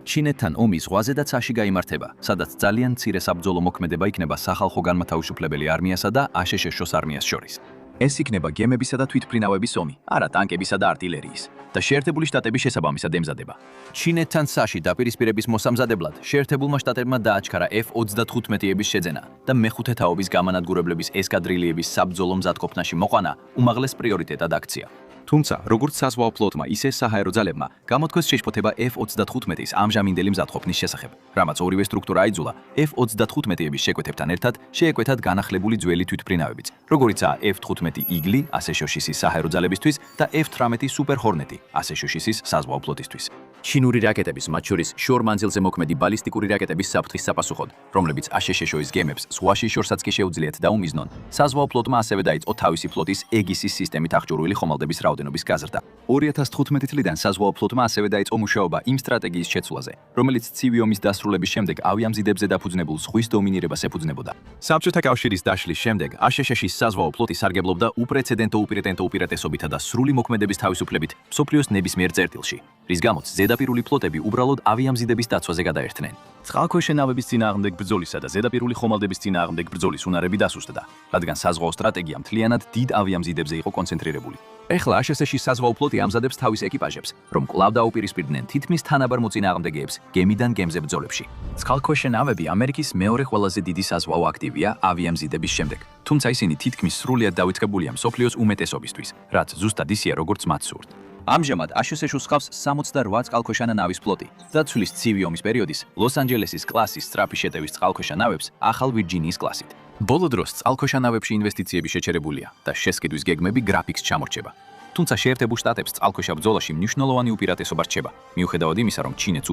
ჩინეთთან ომის ზღვაზე და ცაში გაიმართება, სადაც ძალიან მცირე საბრძოლო მოქმედება იქნება სახალხო განმათავისუფლებელი არმიასა და აშშ-ს არმიას შორის. ეს იქნება გემებისა და თვითმფრინავების ომი, არა ტანკებისა და არტილერიის. და შეერთებული შტატები შესაბამისად ემზადება. ჩინეთთან ცაში დაპირისპირების მოსამზადებლად შეერთებულმა შტატებმა დააჩქარა F-35-ების შეძენა და მეხუთე თაობის გამანადგურებლების ესკადრილიების საბრძოლო მზადყოფნაში მოყვანა უმაღლეს პრიორიტეტად აქცია. თუმცა, როგორც საზღვაო ფლოტმა, ისე საჰაერო ძალებმა გამოთქვეს შეშფოთება F-35-ის ამჟამინდელი მზადყოფნის შესახებ, რამაც ორივე სტრუქტურა აიძულა F-35-ების შეკვეთებთან ერთად შეეკვეთათ განახლებული ძველი თვითმფრინავებიც, როგორიცაა F-15 იგლი აშშ-ის საჰაერო ძალებისთვის და F-18 სუპერ ჰორნეტი აშშ-ის საზღვაო ფლოტისთვის. ჩინური რაკეტების, მათ შორის შორ-მანძილზე მოქმედი ბალისტიკური რაკეტების საფრთხის sapasუხოდ, რომლებიც აშშ-ის გემებს ზღვაში შორსაც კი შეუძლიათ დაუმიზნონ, საზღვაო ფლოტმა ასევე დაიწყო თავისი ფლოტის ეგისის სისტემით აღჭურვილი ხომალდების რაოდენობის რაოდენობის გაზრდა. 2015 წლიდან საზღვაო ფლოტმა ასევე დაიწყო მუშაობა იმ სტრატეგიის შეცვლაზე, რომელიც ცივი ომის დასრულების შემდეგ ავიამზიდებზე დაფუძნებულ ზღვის დომინირებას ეფუძნებოდა. საბჭოთა კავშირის დაშლის შემდეგ აშშ-ის საზღვაო ფლოტი სარგებლობდა უპრეცედენტო უპირატესობითა და სრული მოქმედების თავისუფლებით მსოფლიოს ნებისმიერ წერტილში, რის გამოც ზედაპირული ფლოტები უბრალოდ ავიამზიდების დაცვაზე გადაერთნენ. წყალქვეშა ნავების წინააღმდეგ ბრძოლისა და ზედაპირული ხომალდების წინააღმდეგ ბრძოლის უნარები დასუსტდა, რადგან საზღვაო სტრატეგია მთლიანად დიდ ავიამზიდებზე იყო კონცენტრირებული. ეხლა აშშ-ის საზღვაო ფლოტი ამზადებს თავის ეკიპაჟებს, რომ კვლავ დაუპირისპირდნენ თითქმის თანაბარ მოწინააღმდეგეებს გემიდან გემზე ბრძოლებში. წყალქვეშა ნავები ამერიკის მეორე ყველაზე დიდი საზღვაო აქტივია ავიამზიდების შემდეგ, თუმცა ისინი თითქმის სრულად დაუწყებულია მსოფლიოს უმეტესობისთვის, რაც ზუსტად ისეა, როგორც მათ სურთ. ამჟამად აშშ-ს ჰყავს 68 წყალქვეშანა ნავის ფლოტი და ცვლის ცივი ომის პერიოდის ლოს-ანჯელესის კლასის სწრაფი შეტევის წყალქვეშა ნავებს ახალ ვირჯინიის კლასით. ბოლო დროს წყალქვეშა ნავებში ინვესტიციები შეჩერებულია და შესყიდვის გეგმები გრაფიკს ჩამორჩება. თუმცა შეერთებულ შტატებს წყალქვეშა ბრძოლაში მნიშვნელოვანი უპირატესობა რჩება, მიუხედავად იმისა, რომ ჩინეთს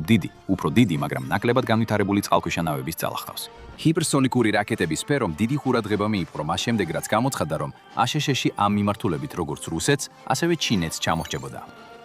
უფრო დიდი, მაგრამ ნაკლებად განვითარებული წყალქვეშა ნავების ძალა ჰყავს. ჰიპერსონიკური რაკეტების სფერომ დიდი ყურადღება მიიპყრო მას შემდეგ, რაც გამოცხადდა, რომ აშშ-ში ამ მიმართულებით როგორც რუსეთს, ასევე ჩინეთს ჩამორჩებოდა.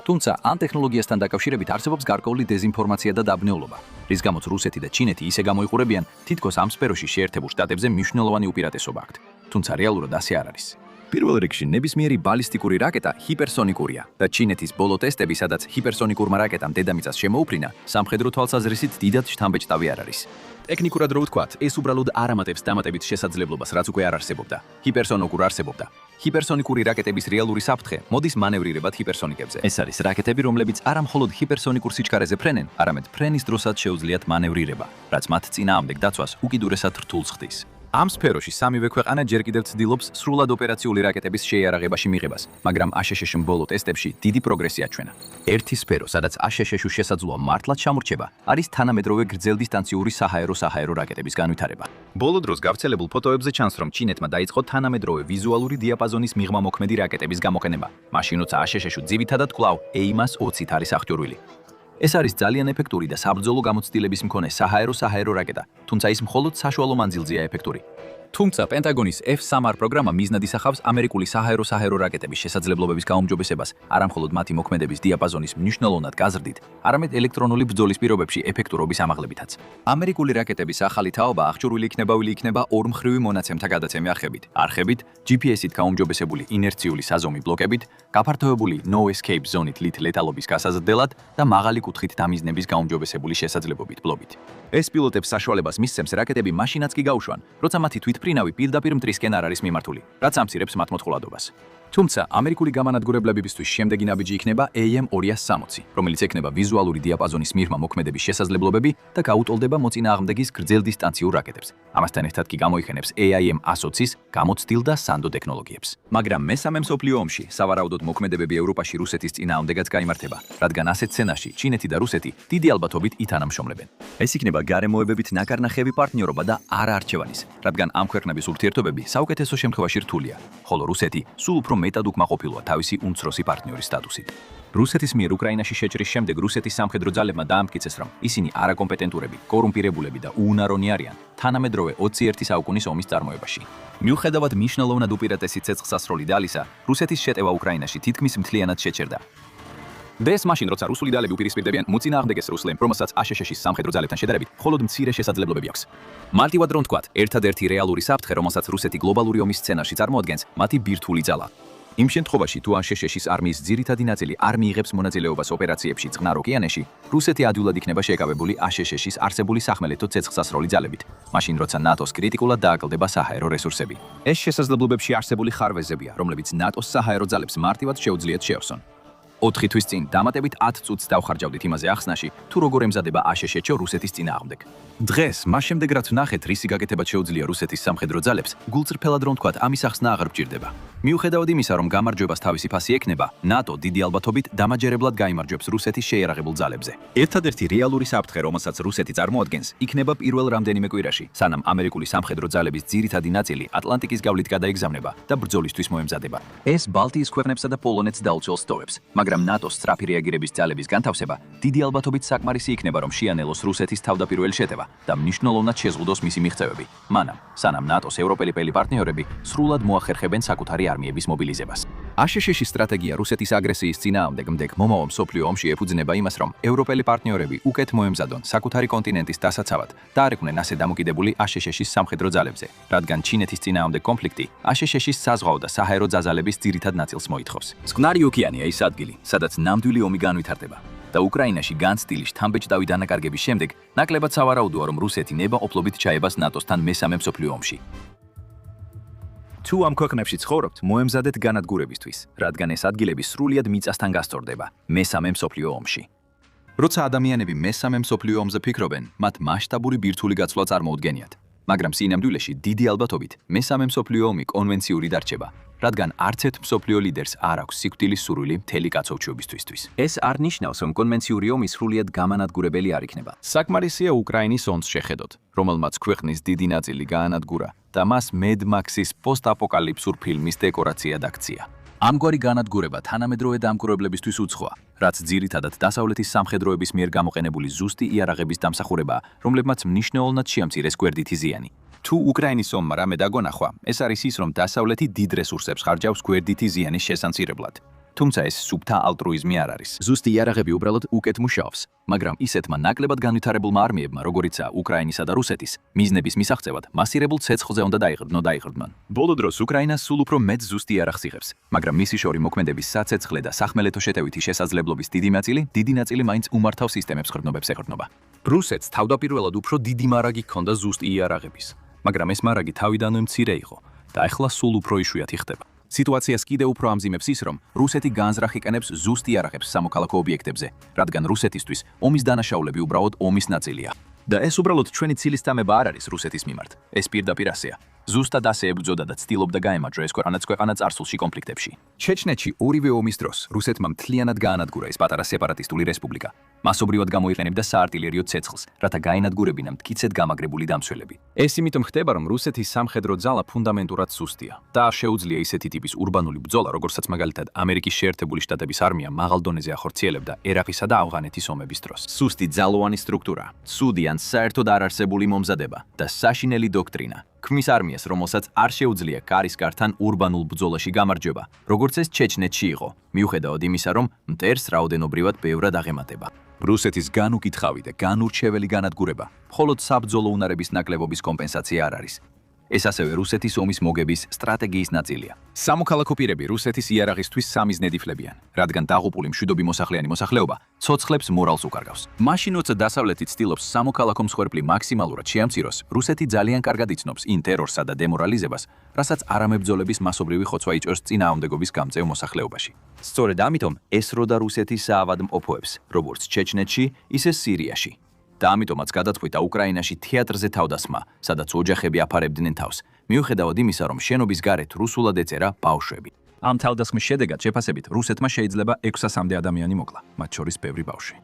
თუმცა ამ ტექნოლოგიასთან დაკავშირებით არსებობს გარკვეული დეზინფორმაცია და დაბნეულობა, რის გამოც რუსეთი და ჩინეთი ისე გამოიყურებიან, თითქოს ამ სფეროში შეერთებულ შტატებზე მნიშვნელოვანი უპირატესობა აქვთ. თუმცა რეალურად ასე არ არის. პირველ რიგში ნებისმიერი ბალისტიკური რაკეტა ჰიპერსონიკურია და ჩინეთის ბოლო ტესტები, სადაც ჰიპერსონიკურმა რაკეტამ დედამიწას შემოუფრინა, სამხედრო თვალსაზრისით დიდად შთამბეჭდავი არ არის. ტექნიკურად რო ვთქვათ, ეს უბრალოდ არ ამატებს დამატებით შესაძლებლობას, რაც უკვე არ არსებობდა. ჰიპერსონიკურ არსებობდა. ჰიპერსონიკური რაკეტების რეალური საფრთხე მოდის მანევრირებად ჰიპერსონიკებზე. ეს არის რაკეტები, რომლებიც არა მხოლოდ ჰიპერსონიკურ სიჩქარეზე ფრენენ, არამედ ფრენის დროსაც შეუძლიათ მანევრირება, რაც მათ წინააღმდეგ დაცვას უკიდურესად რთულს ხდის. ამ სფეროში სამივე ქვეყანა ჯერ კიდევ ცდილობს სრულად ოპერაციული რაკეტების შეიარაღებაში მიღებას, მაგრამ აშშ-ში ბოლო ტესტებში დიდი პროგრესი აჩვენა. ერთი სფერო, სადაც აშშ-ში შესაძლოა მართლაც ჩამორჩება, არის თანამედროვე გრძელდისტანციური საჰაერო რაკეტების განვითარება. ბოლო დროს გავრცელებულ ფოტოებზე ჩანს, რომ ჩინეთმა დაიწყო თანამედროვე ვიზუალური დიაპაზონის მიღმა-მოქმედი რაკეტების გამოყენება, მაშინ როცა აშშ-ში ძირითადად კვლავ EIMAS-20 არის აღჭურვილი. ეს არის ძალიან ეფექტური და საბრძოლო გამოცდილების მქონე საჰაერო რაკეტა, თუმცა ის მხოლოდ საშუალო მანძილზეა ეფექტური. თუმცა პენტაგონის F-3R პროგრამა მიზნად ისახავს ამერიკული საჰაერო რაკეტების შესაძლებლობების გაუმჯობესებას, არა მხოლოდ მათი მოქმედების დიაპაზონის მნიშვნელოვნად გაზრდით, არამედ ელექტრონული ბრძოლის პირობებში ეფექტურობის ამაღლებითაც. ამერიკული რაკეტების ახალი თაობა აღჭურვილი იქნება ორმხრივი მონაცემთა გადაცემი არხებით, GPS-ით გაუმჯობესებული ინერციული საზომი ბლოკებით, გაფართოებული no escape ზონით ლეთალობის გასაზრდელად და მაღალი კუთხით დამიზნების გაუმჯობესებული შესაძლებლობით ბლობით. ეს პილოტებს საშუალებას მისცემს რაკეტები მაშინაც კი გაუშვან, როცა მათი თვითმფრინავი პირდაპირ მტრისკენ არ არის მიმართული, რაც ამცირებს მათ მოწყვლადობას. თუმცა ამერიკული გამანადგურებლებისთვის შემდეგი ნაბიჯი იქნება AM-260, რომელიც ექნება ვიზუალური დიაპაზონის მიღმა მოქმედების შესაძლებლობები და გაუტოლდება მოწინააღმდეგის გრძელდისტანციურ რაკეტებს. ამასთან ერთად კი გამოიყენებს AIM-120-ის გამოცდილ და სანდო ტექნოლოგიებს. მაგრამ მესამე მსოფლიო ომში სავარაუდოდ მოქმედებები ევროპაში რუსეთის წინააღმდეგაც გაიმართება, რადგან ასეთ სცენაში ჩინეთი და რუსეთი დიდი ალბათობით ითანამშრომლებენ. ეს იქნება გარემოებებით ნაკარნახევი პარტნიორობა და არა არჩევანის, რადგან ამ ქვეყნების ურთიერთობები საუკეთესო შემთხვევაში რთულია, ხოლო რუსეთი სულ უფრო მეტად უკმაყოფილოა თავისი უმცროსი პარტნიორის სტატუსით. რუსეთის მიერ უკრაინაში შეჭრის შემდეგ რუსეთის სამხედრო ძალებმა დაამტკიცეს, რომ ისინი არაკომპეტენტურები, კორუმპირებულები და უუნარონი არიან თანამედროვე 21 საუკუნის ომის წარმოებაში. მიუხედავად მნიშვნელოვნად უპირატესი ცეცხლსასროლი ძალისა, რუსეთის შეტევა უკრაინაში თითქმის მთლიანად შეჩერდა. ეს მაშინ, როცა რუსული ძალები უპირისპირდებიან მოწინააღმდეგეს რუსლებს, რომელსაც აშშ-ის სამხედრო ძალებთან შედარებით მხოლოდ მცირე შესაძლებლობები აქვს. მარტივად რომ ვთქვათ, ერთადერთი რეალური საფრთხე, რომელსაც რუსეთი გლობალური ომის სცენარში წარმოადგენს, მათი ბირთვული ძალა. იმ შემთხვევაში, თუ აშშ-ის არმიის ძირითადი ნაწილი არ მიიღებს მონაწილეობას ოპერაციებში წყნარ ოკეანეში, რუსეთი ადვილად იქნება შეკავებული აშშ-ის არსებული სახმელეთო ცეცხლსასროლი ძალებით, მაშინ როცა ნატოს კრიტიკულად დააკლდება საჰაერო რესურსები. ეს შესაძლებლობებში არსებული ხარვეზებია, რომლებიც ნატოს საჰაერო ძალებს მარტივად შეუძლიათ შეავსონ. 4 თვის წინ დამატებით 10 წუთს დავხარჯავდით იმაზე ახსნაში, თუ როგორ ემზადება აშშ-ო რუსეთის წინააღმდეგ. დღეს, მას შემდეგ რაც ვნახეთ, რისი გაკეთება შეუძლია რუსეთის სამხედრო ძალებს, გულწრფელად რომ ვთქვათ, ამის ახსნა აღარ გვჭირდება. მიუხედავად იმისა, რომ გამარჯვებას თავისი ფასი ექნება, ნატო დიდი ალბათობით დამაჯერებლად გაიმარჯვებს რუსეთის შეიარაღებულ ძალებზე. ერთადერთი რეალური საფრთხე, რომელსაც რუსეთი წარმოადგენს, იქნება პირველ რამდენიმე კვირაში, სანამ ამერიკული სამხედრო ძალების ძირითადი ნაწილი ატლანტიკის გავლით გადაიგზავნება და ბრძოლისთვის მოემზადება. ეს ბალტიის ქვეყნებსა და პოლონეთს დაუწევს სტოვებს, მაგრამ მაგრამ ნატოს სწრაფი რეაგირების ძალების განთავსება დიდი ალბათობით საკმარისი იქნება, რომ შეანელოს რუსეთის თავდაპირველი შეტევა და მნიშვნელოვნად შეზღუდოს მისი მიღწევები. მანამ, სანამ ნატოს ევროპელი პარტნიორები სრულად მოახერხებენ საკუთარი არმიების მობილიზებას. აშშ-ის სტრატეგია რუსეთის აგრესიის წინააღმდეგ მომავალ მსოფლიო ომში ეფუძნება იმას, რომ ევროპელი პარტნიორები უკეთ მოემზადონ საკუთარი კონტინენტის დასაცავად და არ იყვნენ ასე დამოკიდებული აშშ-ის სამხედრო ძალებზე, რადგან ჩინეთის წინააღმდეგ კონფლიქტი აშშ-ის საზღვაო და საჰაერო ძალების ძირითად ნაწილს მოითხოვს. წყნარი ოკეანეა ის ადგილი, სადაც ნამდვილი ომი განვითარდება და უკრაინაში განცდილი შთამბეჭდავი დანაკარგების შემდეგ ნაკლებად სავარაუდოა, რომ რუსეთი ნებაყოფლობით ჩაებას ნატოსთან მესამე მსოფლიო ომში. თუ ამ ქვეყნებში ცხოვრობთ, მოემზადეთ განადგურებისთვის, რადგან ეს ადგილები სრულიად მიწასთან გასწორდება მესამე მსოფლიო ომში. როცა ადამიანები მესამე მსოფლიო ომზე ფიქრობენ, მათ მასშტაბური ბირთვული გაცვლა წარმოუდგენიათ. მაგრამ სინამდვილეში დიდი ალბათობით მესამე მსოფლიო ომი კონვენციური დარჩება, რადგან არც ერთ მსოფლიო ლიდერს არ აქვს სიკვდილის სურვილი მთელი კაცოვრიობისთვის. ეს არ ნიშნავს, რომ კონვენციური ომი სრულიად გამანადგურებელი არ იქნება. საკმარისია უკრაინის ომს შეხედოთ, რომელმაც ქვეყნის დიდი ნაწილი გაანადგურა და მას Mad Max-ის პოსტაპოკალიფსურ ფილმის დეკორაციად აქცია. ამგვარი განადგურება თანამედროვე დამკვირვებლებისთვის უცხოა, რაც ძირითადად დასავლეთის სამხედროების მიერ გამოყენებული ზუსტი იარაღების დამსახურებაა, რომლებმაც მნიშვნელოვნად შეამცირეს გვერდითი ზიანი. თუ უკრაინის ომმა რამე დაგონახვა, ეს არის ის, რომ დასავლეთი დიდ რესურსებს ხარჯავს გვერდითი ზიანის შესამცირებლად. თუმცა ეს სუფთა ალტრუიზმი არ არის. ზუსტი იარაღები უბრალოდ უკეთ მუშაობს, მაგრამ ისეთმა ნაკლებად განვითარებულმა არმიებმა, როგორიცაა უკრაინისა და რუსეთის, მიზნების მისაღწევად მასირებულ ცეცხლზე უნდა დაიღრდნონ. ბოლო დროს უკრაინა სულ უფრო მეტ ზუსტი იარაღს იღებს, მაგრამ მისი შორი მოქმედების საცეცხლე და სახმელეთო შეტევითი შესაძლებლობის დიდი ნაწილი მაინც უმართავ სისტემებს ხრდნობებს ეყრდნობა. რუსეთს თავდაპირველად უფრო დიდი მარაგი ჰქონდა ზუსტი იარაღების, მაგრამ ეს მარაგი თავიდანვე მცირე იყო და ახლა სულ უფრო იშვიათი ხდება. სიტუაციას კიდევ უფრო ამძიმებს ის, რომ რუსეთი განზრახ იყენებს ზუსტ იარაღებს სამოქალაქო ობიექტებზე, რადგან რუსეთისთვის ომის დანაშაულები უბრალოდ ომის ნაწილია. და ეს უბრალოდ ჩვენი ცილისწამება არ არის რუსეთის მიმართ. ეს პირდაპირ ასეა. ზუსტად ასე ებრძოდა და ცდილობდა გაემარჯვა ეს ქვეყანა წარსულში კონფლიქტებში. ჩეჩნეთში ორივე ომის დროს რუსეთმა მთლიანად გაანადგურა ეს პატარა სეპარატისტული რესპუბლიკა. მასობრივად გამოიყენებდა საარტილერიო ცეცხლს, რათა გაენადგურებინა მტკიცედ გამაგრებული დამცველები. ეს იმიტომ ხდება, რომ რუსეთის სამხედრო ძალა ფუნდამენტურად სუსტია და არ შეუძლია ისეთი ტიპის ურბანული ბრძოლა, როგორცაც მაგალითად ამერიკის შეერთებული შტატების არმია მაღალ დონეზე ახორციელებდა ერაყისა და ავღანეთის ომების დროს. სუსტი ძალოვანი სტრუქტურა, ცუდი ან საერთოდ არ არსებული მომზადება და საშინელი დოქტრინა ქმნის არმიას, რომელსაც არ შეუძლია კარის გართან ურბანულ ბრძოლაში გამარჯვება, როგორც ეს ჩეჩნეთში იყო, მიუხედავად იმისა, რომ მტერს რაოდენობრივად ბევრად აღემატება. რუსეთის განუკითხავი და განურჩეველი განადგურება მხოლოდ საბრძოლო უნარების ნაკლებობის კომპენსაცია არ არის. ეს ასევე რუსეთის ომის მოგების სტრატეგიის ნაწილია. სამოქალაქო პირები რუსეთის იარაღისთვის სამიზნედ იფლებიან, რადგან დაღუპული მშვიდობი მოსახლიანი მოსახლეობა ცოცხლებს მორალს უკარგავს. მაშინ, როცა დასავლეთი ცდილობს სამოქალაქო მსხვერპლი მაქსიმალურად შეამციროს, რუსეთი ძალიან კარგად იცნობს იმ ტერორსა და დემორალიზებას, რასაც არამებრძოლების მასობრივი ხოცვა იჭერს წინააღმდეგობის გამწევ მოსახლეობაში. სწორედ ამიტომ ესროდა რუსეთის საავადმყოფოებს, როგორც ჩეჩნეთში, ისე სირიაში. და ამიტომაც გადაწყვიტა უკრაინაში თეატრზე თავდასხმა, სადაც ოჯახები აფარებდნენ თავს, მიუხედავად იმისა, რომ შენობის გარეთ რუსულად ეწერა ბავშვები. ამ თავდასხმის შედეგად შეფასებით რუსეთმა შეიძლება 600-მდე ადამიანი მოკლა, მათ შორის ბევრი ბავშვი.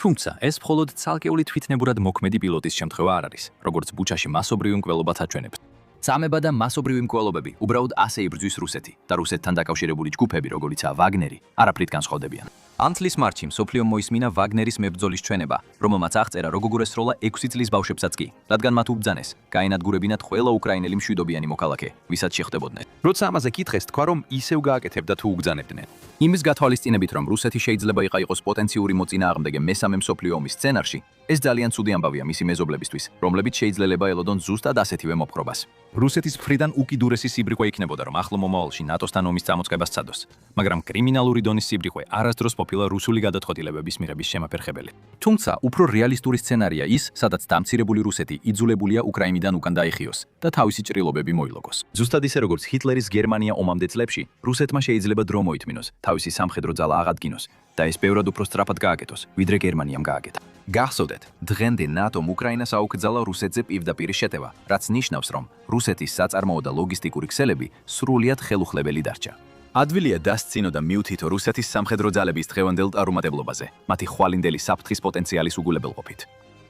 თუმცა ეს მხოლოდ ცალკეული თვითნებურად მოქმედი პილოტის შემთხვევა არ არის, როგორც ბუჩაში მასობრივი მკვლელობაც აჩვენებს. წამება და მასობრივი მკვლელობები უბრალოდ ასე იბრძვის რუსეთი და რუსეთთან დაკავშირებული ჯგუფები, როგორიცაა ვაგნერი, არაფრით განსხვავდებიან. ამ წლის მარტში მსოფლიომ მოისმინა ვაგნერის მებრძოლის ჩვენება, რომელმაც აღწერა როგორ ესროლა 6 წლის ბავშვებსაც კი, რადგან მათ უბრძანეს გაენადგურებინათ ყველა უკრაინელი მშვიდობიანი მოქალაქე, ვისაც შეხვდებოდნენ. როცა ამაზე კითხეს, თქვა რომ ისევ გააკეთებდა თუ უბრძანებდნენ. იმის გათვალისწინებით, რომ რუსეთი შეიძლება იყოს პოტენციური მოწინააღმდეგე მესამე მსოფლიო ომის სცენარში, ეს ძალიან ცუდი ამბავია მისი მეზობლებისთვის, რომლებიც შეიძლება ელოდონ ზუსტად ასეთივე მოპყრობას. რუსეთის მხრიდან უკიდურესი სიბრიყვე იქნებოდა, რომ ახლო მომავალში ნატოსთან ომის წამოწყებას სცადოს, მაგრამ კრიმინალური დონის სიბრიყვე არასდროს ყოფილა რუსული გადაწყვეტილებების მიღების შემაფერხებელი. თუმცა, უფრო რეალისტური სცენარია ის, სადაც დამცირებული რუსეთი იძულებულია უკრაინიდან უკან დაიხიოს და თავისი ჭრილობები მოილოგოს. ზუსტად ისე როგორც ჰიტლერის გერმანია ომამდე წლებში, რუსეთმა შეიძლება დრო მოითმინოს, თავისი სამხედრო ძალა აღადგინოს და ეს ბევრად უფრო სწრაფად გააკეთოს, ვიდრე გერმანიამ გააკეთა. გახსოვდეთ, დღემდე ნატომ უკრაინას აუკრძალა რუსეთზე პირდაპირი შეტევა, რაც ნიშნავს, რომ რუსეთის საწარმოო და ლოგისტიკური ქსელები სრულიად ხელუხლებელი დარჩა. ადვილია დასცინო და მიუთითო რუსეთის სამხედრო ძალების დღევანდელ წარუმატებლობაზე, მათი ხვალინდელი საფრთხის პოტენციალის უგულებელყოფით.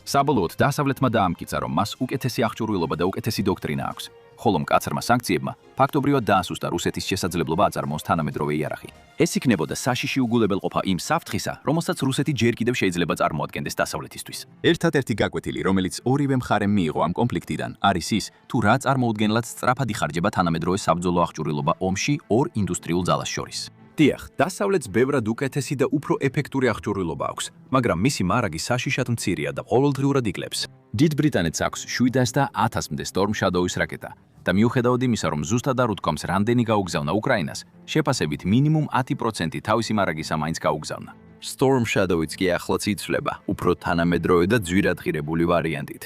საბოლოოდ დასავლეთმა დაამტკიცა, რომ მას უკეთესი აღჭურვილობა და უკეთესი დოქტრინა აქვს. ხოლო მკაცრმა სანქციებმა ფაქტობრივად დაასუსტა რუსეთის შესაძლებლობა აწარმოოს თანამედროვე იარაღი. ეს იქნებოდა საშიში უგულებელყოფა იმ საფრთხისა, რომელსაც რუსეთი ჯერ კიდევ შეიძლება წარმოადგენდეს დასავლეთისთვის. ერთადერთი გაკვეთილი, რომელიც ორივე მხარემ მიიღო ამ კონფლიქტიდან, არის ის, თუ რა წარმოუდგენლად სწრაფად იხარჯება თანამედროვე საბრძოლო აღჭურვილობა ომში ორ ინდუსტრიულ ძალას შორის. დიახ, დასავლეთს ბევრად უკეთესი და უფრო ეფექტური აღჭურვილობა აქვს, მაგრამ მისი მარაგი საშიშად მცირეა და ყოველდღიურად იკლებს. დიდ ბრიტანეთს აქვს 710-მდე Storm Shadow-ის რაკეტა და მიუხედავად იმისა, რომ ზუსტად არ უთქვამს, რამდენი გაუგზავნა უკრაინას, შეფასებით მინიმუმ 10% თავისი მარაგისა მაინც გაუგზავნა. Storm Shadow-იც კი ახლაც იცვლება, უფრო თანამედროვე და ძვირადღირებული ვარიანტით.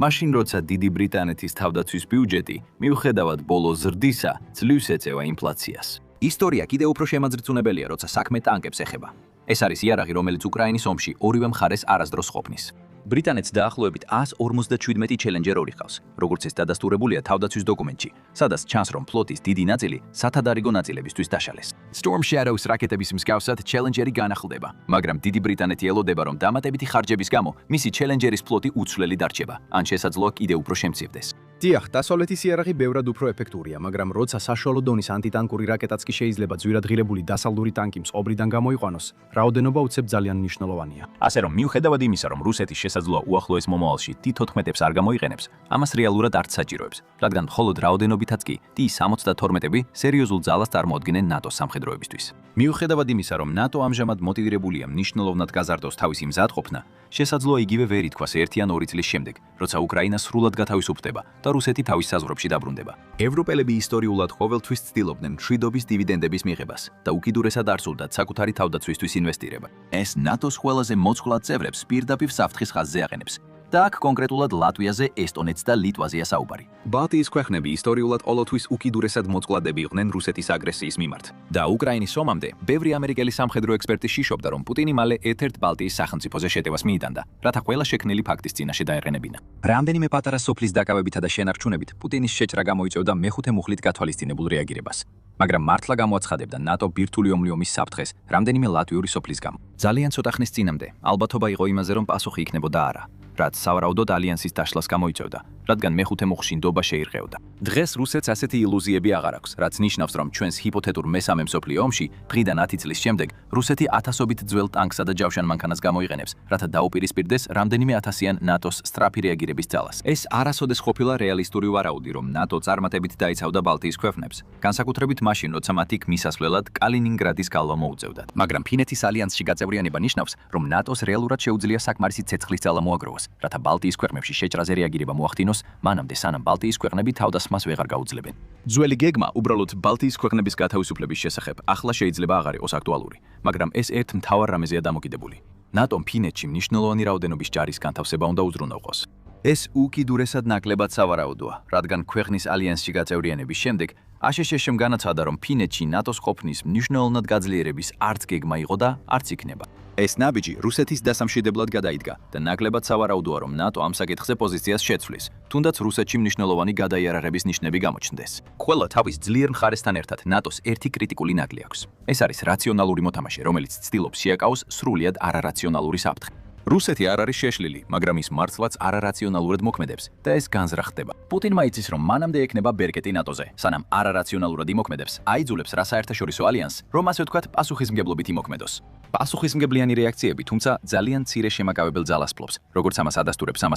მაშინ, როცა დიდი ბრიტანეთის თავდაცვის ბიუჯეტი, მიუხედავად ბოლო ზრდისა, ძლივს ეწევა ინფლაციას. ისტორია კიდევ უფრო შემაძრწუნებელია, როცა საქმე ტანკებს ეხება. ეს არის იარაღი, რომელიც უკრაინის ომში ორივე მხარეს არასდროს ყოფნის. ბრიტანეთს დაახლოებით 157 Challenger 2 ჰყავს, როგორც ეს დადასტურებულია თავდაცვის დოკუმენტში, სადაც ჩანს, რომ ფლოტის დიდი ნაწილი სათადარიგო ნაწილებისთვის დაშალეს. Storm Shadow-ს რაკეტების მსგავსად Challenger-ი განახლდება, მაგრამ დიდი ბრიტანეთი ელოდება, რომ დამატებითი ხარჯების გამო მისი Challenger-ის ფლოტი უცვლელი დარჩება, ან შესაძლოა კიდევ უფრო შემცირდეს. დიახ, დასავლეთის იარაღი ბევრად უფრო ეფექტურია, მაგრამ როცა საშუალო დონის ანტიტანკური რაკეტაც კი შეიძლება ძვირადღირებული დასავლური ტანკი მწყობრიდან გამოიყვანოს, რაოდენობა უცებ ძალიან მნიშვნელოვანია. ასე რომ, მიუხედავად იმისა, რომ რუსეთის შესაძლოა უახლოეს მომავალში T-14-ებს არ გამოიყენებს, ამას რეალურად არც საჭიროებს, რადგან მხოლოდ რაოდენობითაც კი T-72-ები სერიოზულ ძალას წარმოადგენენ ნატოს სამხედროებისთვის. მიუხედავად იმისა, რომ ნატო ამჟამად მოტივირებულია მნიშვნელოვნად გაზარდოს თავისი მზადყოფნა, შესაძლოა იგივე ვერ ითქვას 1 ან 2 წლის შემდეგ, როცა უკრაინა სრულად გათავისუფლდება და რუსეთი თავის საზღვრებში დაბრუნდება. ევროპელები ისტორიულად ყოველთვის ცდილობდნენ მშვიდობის დივიდენდების მიღებას და უკიდურესად არ სურდათ საკუთარი თავდაცვისთვის ინვესტირება. ეს ნატოს ყველაზე მოწყვლად წევრებს პირდაპირ საფრთხის ხაზზე აყენებს. და აქ კონკრეტულად ლატვიაზე, ესტონეთს და ლიტვაზეა საუბარი. ბალტიის ქვეყნები ისტორიულად ყოველთვის უკიდურესად მოწყვლადები იყვნენ რუსეთის აგრესიის მიმართ. და უკრაინის ომამდე, ბევრი ამერიკელი სამხედრო ექსპერტი შიშობდა, რომ პუტინი მალე ერთ-ერთ ბალტიის სახელმწიფოზე შეტევას მიიტანდა, რათა ყველა შექმნილი ფაქტის წინაშე დაეყენებინა. რამდენიმე პატარა სოფლის დაკავებითა და შენარჩუნებით პუტინის შეჭრა გამოიწვევდა მეხუთე მუხლით გათვალისწინებულ რეაგირებას. მაგრამ მართლა გამოაცხადებდა ნატო ბირთვული ომის საფრთხეს რამდენიმე ლატვიური სოფლის გამო. ძალიან ცოტა ხნის წინამდე ალბათობა იყო იმაზე, რომ პასუხი იქნებოდა არა, რაც სავარაუდოდ ალიანსის დაშლას გამოიწვევდა, რადგან მეხუთე მუხლში ნდობა შეირღეოდა. დღეს რუსეთს ასეთი ილუზიები აღარ აქვს, რაც ნიშნავს, რომ ჩვენს ჰიპოთეტურ მესამე მსოფლიო ომში, დღიდან 10 წლის შემდეგ, რუსეთი ათასობით ძველ ტანკსა და ჯავშან მანქანას გამოიყენებს, რათა დაუპირისპირდეს რამდენიმე ათასიან ნატოს სწრაფი რეაგირების ძალას. ეს არასოდეს ყოფილა რეალისტური ვარაუდი, რომ ნატო წარმატებით დაიცავდა ბალტიის ქვეყნებს, განსაკუთრებით მაშინ, როცა მათ იქ მისასვლელად კალინინგრადის გალვა მოუწევდათ. მაგრამ ფინეთის ალიანსში გაწევრიანება ნიშნავს, რომ ნატოს რეალურად შეუძლია საკმარისი ცეცხლის ძალა მოაგროვოს, რათა ბალტიის ქვეყნებში შეჭრაზე რეაგირება მოახდინოს, მანამდე სანამ ბალტიის ქვეყნები თავდასხმას ვეღარ გაუძლებენ. ძველი გეგმა უბრალოდ ბალტიის ქვეყნების გათავისუფლების შესახებ ახლა შეიძლება აღარ იყოს აქტუალური, მაგრამ ეს ერთ მთავარ რამეზეა დამოკიდებული. ნატომ ფინეთში მნიშვნელოვანი რაოდენობის ჯარის განთავსება უნდა უზრუნველყოს. ეს უკიდურესად ნაკლებად სავარაუდოა, რადგან ქვეყნის ალიანსში გაწევრიანების შემდეგ აშშ-მ განაცხადა, რომ ფინეთში ნატოს ყოფნის მნიშვნელოვნად გაძლიერების არც გეგმა იყო და არც იქნება. ეს ნაბიჯი რუსეთის დასამშვიდებლად გადაიდგა და ნაკლებად სავარაუდოა, რომ ნატო ამ საკითხზე პოზიციას შეცვლის, თუნდაც რუსეთში მნიშვნელოვანი გადაიარაღების ნიშნები გამოჩნდეს. ყველა თავის ძლიერ მხარესთან ერთად ნატოს ერთი კრიტიკული ნაკლი აქვს. ეს არის რაციონალური მოთამაშე, რომელიც ცდილობს შეაკავოს სრულიად არარაციონალური საფრთხე. რუსეთი არ არის შეშლილი, მაგრამ ის მართლაც არარაციონალურად მოქმედებს და ეს განზრახდება. პუტინმა იცის, რომ მანამდე ექნება ბერკეტი ნატოზე, სანამ არარაციონალურად იმოქმედებს, აიძულებს რა საერთაშორისო ალიანსს, რომ ასე ვთქვათ, პასუხისმგებლობით იმოქმედოს. პასუხისმგებლიანი რეაქციები, თუმცა ძალიან მცირე შემაკავებელ ძალას ფლობს, როგორც ამას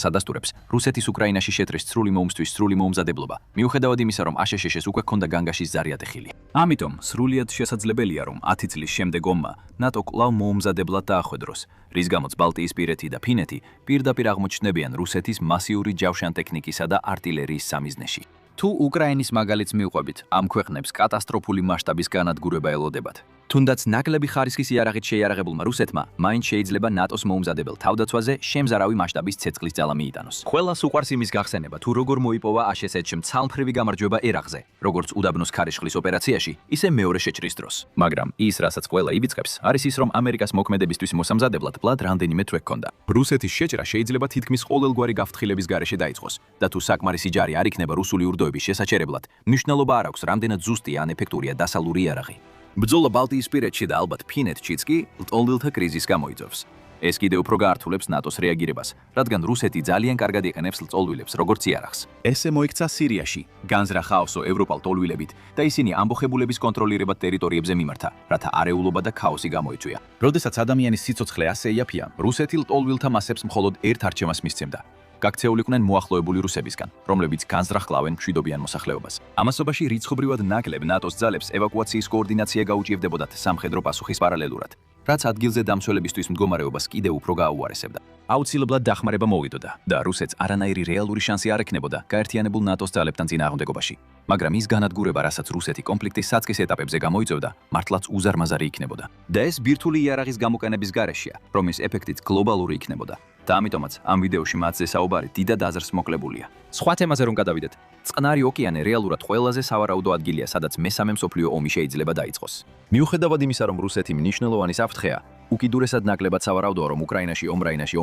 ადასტურებს რუსეთის უკრაინაში შეჭრის სრული მომისთვის სრული მოუმზადებლობა, მიუხედავად იმისა, რომ აშშ-ს უკვე ჰქონდა განგაშის ზარი ატეხილი. ამიტომ სრულიად შესაძლებელია, რომ 10 წლის შემდეგ ომმა ნატო კვლავ მოუმზადებლად დაახვედროს, რის გამოც ბალტიისპირეთი და ფინეთი პირდაპირ აღმოჩნდებიან რუსეთის მასიური ჯავშანტექნიკისა და არტილერიის სამიზნეში. თუ უკრაინის მაგალითს მივყვებით, ამ ქვეყნებს კატასტროფული მასშტაბის განადგურება ელოდებათ. თუნდაც ნაკლები ხარისხის იარაღით შეიარაღებულმა რუსეთმა მაინც შეიძლება ნატოს მოუმზადებელ თავდაცვაზე შემზარავი მასშტაბის ცეცხლის ძალა მიიტანოს. ყველას უყვარს იმის გახსენება, თუ როგორ მოიპოვა აშშ-ში მცალმფრივი გამარჯვება ერაღზე, როგორც უდაბნოს ქარიშხლის ოპერაციაში, ისე მეორე შეჭრის დროს. მაგრამ ის, რასაც ყველა იბიძგებს, არის ის, რომ ამერიკას მოქმედებისთვის მოსამზადებლად ბლად რამდენიმე თვე ჰქონდა. რუსეთის შეჭრა შეიძლება თითქმის ყოველგვარი გაფრთხილების გარეშე დაიწყოს და თუ საკმარისი ჯარი არ იქნება რუსული ურდოების შესაჩერებლად, მნიშვნელობა არ აქვს, რამდენად ზუსტია ან ეფექტურია დასავლური იარაღი. ბრძოლა ბალტიისპირეთში და ალბათ ფინეთშიც კი ლტოლვილთა კრიზისს გამოიწვევს. ეს კიდევ უფრო გაართულებს ნატოს რეაგირებას, რადგან რუსეთი ძალიან კარგად იყენებს ლწოლვილებს, როგორც იარაღს. ესე მოიქცა სირიაში, განზრა ხაოსო ევროპალ ტოლვილებით და ისინი ამბოხებულების კონტროლირებად ტერიტორიებზე მიმართა, რათა არეულობა და ქაოსი გამოიწვია. როდესაც ადამიანის სიცოცხლე ასე იაფია, რუსეთი ლტოლვილთა მასებს მხოლოდ ერთ არჩევანს მისცემდა. გაქცეულიყვნენ მოახლოებული რუსებისგან, რომლებიც განზრახ კლავენ მშვიდობიან მოსახლეობას. ამასობაში რიცხობრივად ნაკლებ ნატოს ძალებს ევაკუაციის კოორდინაცია გაუჭირდებოდათ სამხედრო პასუხის პარალელურად, რაც ადგილზე დამცველებისთვის მდგომარეობას კიდევ უფრო გააუარესებდა. აუცილებლად დახმარება მოვიდოდა და რუსეთს არანაირი რეალური შანსი არ ექნებოდა გაერთიანებულ ნატოს ძალებთან წინააღმდეგობაში. მაგრამ ის განადგურება, რასაც რუსეთი კონფლიქტის საწყის ეტაპებზე გამოიწვევდა, მართლაც უზარმაზარი იქნებოდა. და ეს ბირთვული იარაღის გამოყენების გარეშეა, რომლის ეფექტიც გლობალური იქნებოდა. და ამიტომაც ამ ვიდეოში მათზე საუბარი დიდად აზრს მოკლებულია. სხვა თემაზე რომ გადავიდეთ, წყნარი ოკეანე რეალურად ყველაზე სავარაუდო ადგილია, სადაც მესამე მსოფლიო ომი შეიძლება დაიწყოს. მიუხედავად იმისა, რომ რუსეთი მნიშვნელოვანი საფრთხეა, უკიდურესად ნაკლებად სავარაუდოა, რომ უკრაინაში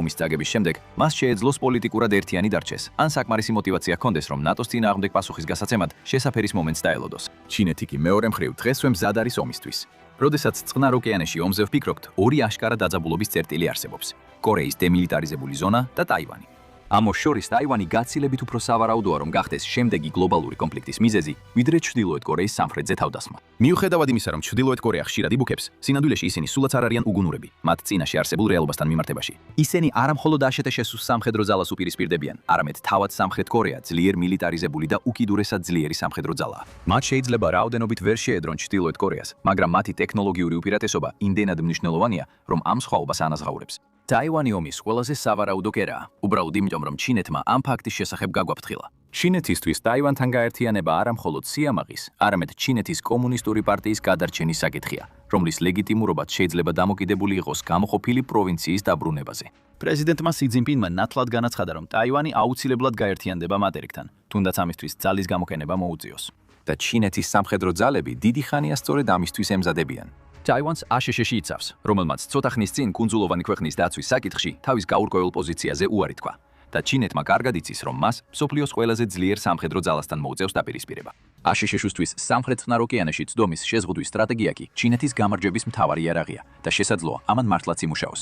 ომის წაგების შემდეგ მას შეეძლოს პოლიტიკურად ერთიანი დარჩეს, ან საკმარისი мотиваცია ჰქონდეს, რომ ნატოს წინააღმდეგ პასუხის გასაცემად შესაფერის მომენტს დაელოდოს. ჩინეთი კი მეორე მხრივ დღესვე მზად არის ომისთვის. როდესაც წყნარ ოკეანეში ომზე ვფიქრობთ, ორი აშკარა დაძაბულობის წერტილი არსებობს: კორეის დემილიტარიზებული ზონა და ტაივანი. ამას შორის ტაივანი გაცილებით უფრო სავარაუდოა, რომ გახდეს შემდეგი გლობალური კონფლიქტის მიზეზი, ვიდრე ჩრდილოეთ კორეის სამხრეთზე თავდასხმა. მიუხედავად იმისა, რომ ჩრდილოეთ კორეა ხშირად იბუქებს, სინამდვილეში ისინი სულაც არ არიან უგუნურები მათ წინაშე არსებულ რეალობასთან მიმართებაში. ისინი არა მხოლოდ აშეტ-შესუს სამხედრო ძალას უპირისპირდებიან, არამედ თავად სამხრეთ კორეა ძლიერ მილიტარიზებული და უკიდურესად ძლიერი სამხედრო ძალაა. მათ შეიძლება რაოდენობით ვერ შეედრონ ჩრდილოეთ კორეას, მაგრამ მათი ტექნოლოგიური უპირატესობა იმდენად მნიშვნელოვანია, რომ ამ სხვაობას ანაზღაურებს. ტაივანი ომის ყველაზე სავარაუდო კერაა, უბრალოდ იმიტომ, რომ ჩინეთმა ამ ფაქტის შესახებ გაგვაფრთხილა. ჩინეთისთვის ტაივანთან გაერთიანება არა მხოლოდ სიამაყის, არამედ ჩინეთის კომუნისტური პარტიის გადარჩენის საკითხია, რომლის ლეგიტიმურობაც შეიძლება დამოკიდებული იყოს გამოყოფილი პროვინციის დაბრუნებაზე. პრეზიდენტმა სი ძინპინმა ნათლად განაცხადა, რომ ტაივანი აუცილებლად გაერთიანდება მატერიკთან, თუნდაც ამისთვის ძალის გამოყენება მოუწიოს. და ჩინეთის სამხედრო ძალები დიდი ხანია სწორედ ამისთვის ემზადებიან. ტაივანს აშშ-ში იცავს, რომელმაც ცოტა ხნის წინ კუნძულოვანი ქვეყნის დაცვის საკითხში თავის გაურკვეველ პოზიციაზე უარი თქვა და ჩინეთმა კარგად იცის, რომ მას მსოფლიოს ყველაზე ძლიერ სამხედრო ძალასთან მოუწევს დაპირისპირება. აშშ-ისთვის სამხრეთ წყნარ ოკეანეში წდომის შეზღუდვის სტრატეგია კი ჩინეთის გამარჯვების მთავარი იარაღია და შესაძლოა ამან მართლაც იმუშაოს.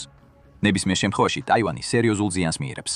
ნებისმიერ შემთხვევაში ტაივანი სერიოზულ ზიანს მიიღებს.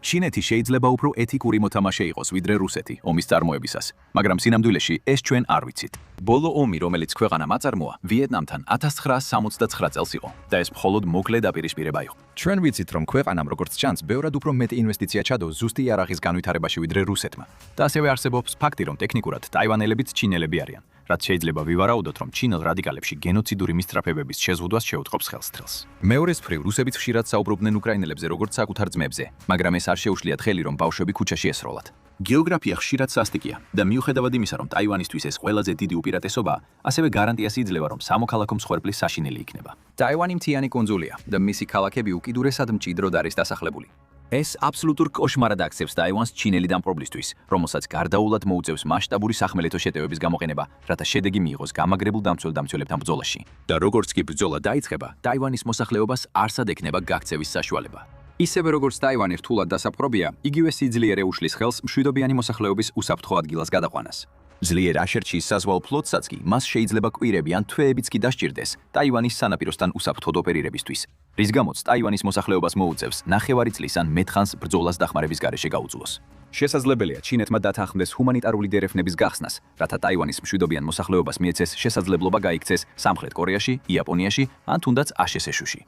ჩინეთი შეიძლება უფრო ეთიკური მოთამაშე იყოს ვიდრე რუსეთი ომის წარმოებისას, მაგრამ სინამდვილეში ეს ჩვენ არ ვიცით. ბოლო ომი, რომელიც ქვეყანამ აწარმოა, ვიეტნამთან 1969 წელს იყო და ეს მხოლოდ მოკლე დაპირისპირება იყო. ჩვენ ვიცით, რომ ქვეყანამ როგორც ჩანს, ბევრად უფრო მეტი ინვესტიცია ჩადო ზუსტი იარაღის განვითარებაში ვიდრე რუსეთმა. და ასევე არსებობს ფაქტი, რომ ტექნიკურად ტაივანელებიც ჩინელები არიან, რაც შეიძლება ვივარაუდოთ, რომ ჩინელ რადიკალებში გენოციდური მისწრაფებების შეზღუდვას შეუტყობს ხელს. მეორეს მხრივ, რუსებიც ხშირად საუბრობდნენ უკრაინელებზე როგორც საკუთარ ძმებზე, მაგრამ ეს არ შეუშლიათ ხელი, რომ ბავშვები ქუჩაში ესროლათ. გეოგრაფია ხშირად სასტიკია და მიუხედავად იმისა, რომ ტაივანისთვის ეს ყველაზე დიდი უპირატესობაა, ასევე გარანტიას იძლევა, რომ სამოქალაქო მსხვერპლის საშინელი იქნება. ტაივანი მთიანი კუნძულია და მისი ქალაქები უკიდურესად მჭიდროდ არის დასახლებული. ეს აბსოლუტურ კოშმარად აქცევს ტაივანს ჩინელი დამპყრობლისთვის, რომელსაც გარდაულად მოუწევს მასშტაბური სახმელეთო შეტევების გამოყენება, რათა შედეგი მიიღოს გამაგრებულ დამცველებთან ბრძოლაში. და როგორც კი ბრძოლა დაიწყება, ტაივანის მოსახლეობას არსად ექნება გაქცევის საშუალება. ისევე როგორც ტაივანი რთულად დასაპყრობია, იგივე სიძლიერე უშლის ხელს მშვიდობიანი მოსახლეობის უსაფრთხო ადგილას გადაყვანას. ძლიერ აშერჩის საზღვაო ფლოტსაც კი მას შეიძლება კვირები ან თვეებიც კი დასჭირდეს ტაივანის სანაპიროსთან უსაფრთხოდ ოპერირებისთვის, რის გამოც ტაივანის მოსახლეობას მოუწევს ნახევარი წლის ან მეტხანს ბრძოლას დახმარების გარეშე გაუძლოს. შესაძლებელია ჩინეთმა დათანხმდეს ჰუმანიტარული დერეფნების გახსნას, რათა ტაივანის მშვიდობიან მოსახლეობას მიეცეს შესაძლებლობა გაიქცეს სამხრეთ კორეაში, იაპონიაში ან თუნდაც აშშ-ში.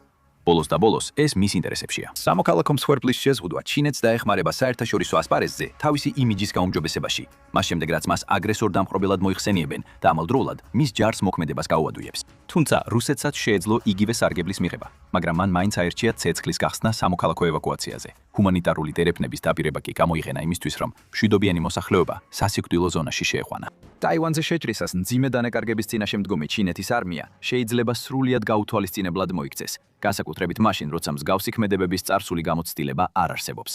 ბოლოს და ბოლოს ეს მის ინტერესებშია. სამოქალაქო მსხვერპლის შეზღუდვა ჩინეთს დაეხმარება საერთაშორისო ასპარეზზე თავისი იმიჯის გაუმჯობესებაში, მას შემდეგ რაც მას აგრესორ დამპყრობელად მოიხსენიებენ და ამავდროულად მის ჯარს მოქმედებას გაუადუიებს. თუმცა რუსეთსაც შეეძლო იგივე სარგებლის მიღება, მაგრამ მან მაინც აერჩია ცეცხლის გახსნა სამოქალაქო ევაკუაციაზე. ჰუმანიტარული დერეფნების დაპირება კი გამოიყენა იმისთვის, რომ მშვიდობიანი მოსახლეობა სასიკვდილო ზონაში შეეყვანა. ტაივანზე შეჭრისას მძიმე დანაკარგების წინაშე მდგომი ჩინეთის არმია შეიძლება სრულიად გაუთვალისწინებლად მოიქცეს, განსაკუთრებით მაშინ, როცა მსგავსი ქმედებების წარსული გამოცდილება არ არსებობს.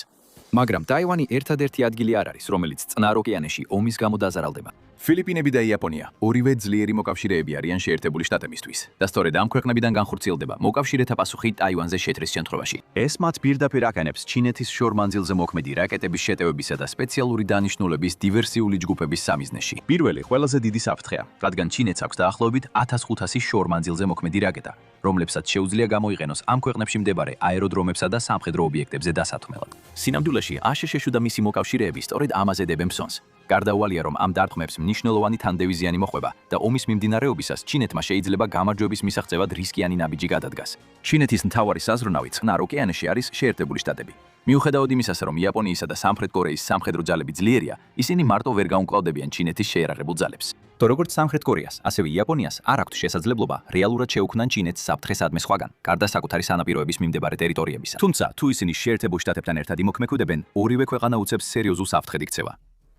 მაგრამ ტაივანი ერთადერთი ადგილი არ არის, რომელიც წყნარ ოკეანეში ომის გამო დაზარალდება. ფილიპინები და იაპონია ორივე ძლიერი მოკავშირეები არიან შეერთებული შტატებისთვის და სწორედ ამ ქვეყნებიდან განხორციელდება მოკავშირეთა პასუხი ტაივანზე შეთრის შემთხვევაში. ეს მათ პირდაპირ აკანებს ჩინეთის შორმანძილზე მოქმედი რაკეტების შეტევებისა და სპეციალური დანიშნულების დივერსიული ჯგუფების სამიზნეში. პირველი ყველაზე დიდი საფრთხეა, რადგან ჩინეთს აქვს დაახლოებით 1500 შორმანძილზე მოქმედი რაკეტა, რომლებსაც შეუძლია გამოიყენოს ამ ქვეყნებში მდებარე აეროდრომებსა და სამხედრო ობიექტებზე დასათმელად. სინამდვილეში აშშ და მისი მოკავშირეები სწორედ ამაზე დებენ მსონს. გარდაუვალია, რომ ამ დარტყმებს მნიშვნელოვანი თანდევიზიანი მოხვება და ომის მიმდინარეობისას ჩინეთმა შეიძლება გამარჯვების მისაღწევად რისკიანი ნაბიჯი გადადგას. ჩინეთის მთავარი საზრუნავი წყნარ ოკეანეში არის შეერთებული შტატები. მიუხედავად იმისა, რომ იაპონიისა და სამხრეთ კორეის სამხედრო ძალები ძლიერია, ისინი მარტო ვერ გაუმკლავდებიან ჩინეთის შეიარაღებულ ძალებს. თუ როგორც სამხრეთ კორეას, ასევე იაპონიას არ აქვთ შესაძლებლობა რეალურად შეუქმნან ჩინეთს საფრთხესადმე სხვაგან, გარდა საკუთარი სანაპიროების მიმდებარე ტერიტორიებისა. თუმცა, თუ ისინი შეერთებულ შტატებთან ერთად იმოქმედებენ, ორივე ქვეყანა უწევს სერიოზულ საფრთხედ იქცევა.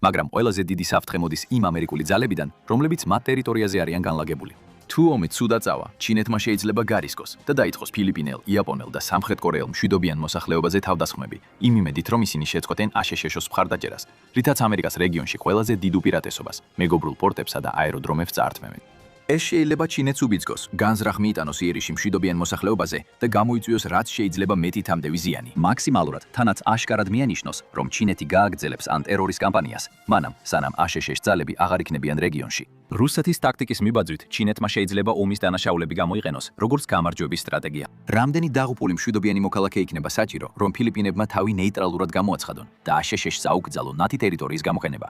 მაგრამ ყველაზე დიდი საფრთხე მოდის იმ ამერიკული ძალებიდან, რომლებიც მათ ტერიტორიაზე არიან განლაგებული. თუ ომი ცუდად წავა, ჩინეთმა შეიძლება გარისკოს და დაიწყოს ფილიპინელ, იაპონელ და სამხრეთ კორეელ მშვიდობიან მოსახლეობაზე თავდასხმები, იმ იმედით, რომ ისინი შეწყვეტენ აშშ-ს მხარდაჭერას, რითაც ამერიკას რეგიონში ყველაზე დიდ უპირატესობას, მეგობრულ პორტებსა და აეროდრომებს წაართმევენ. ეს შეიძლება ჩინეთს უბიძგოს, განზრახ მიიტანოს იერიში მშვიდობიან მოსახლეობაზე და გამოიწვიოს რაც შეიძლება მეტი თამდევი ზიანი. მაქსიმალურად თანაც აშკარად მიანიშნოს, რომ ჩინეთი გააგრძელებს ან ტერორის კამპანიას, მანამ სანამ აშშ-ს ძალები აღარ იქნებიან რეგიონში. რუსეთის ტაქტიკის მიბაძვით ჩინეთმა შეიძლება ომის დანაშაულები გამოიყენოს, როგორც გამარჯვების სტრატეგია. რამდენი დაღუპული მშვიდობიანი მოქალაქე იქნება საჭირო, რომ ფილიპინებმა თავი ნეიტრალურად გამოაცხადონ და აშშ-ს საუკრძალო ნათი ტერიტორიის გამოყენება.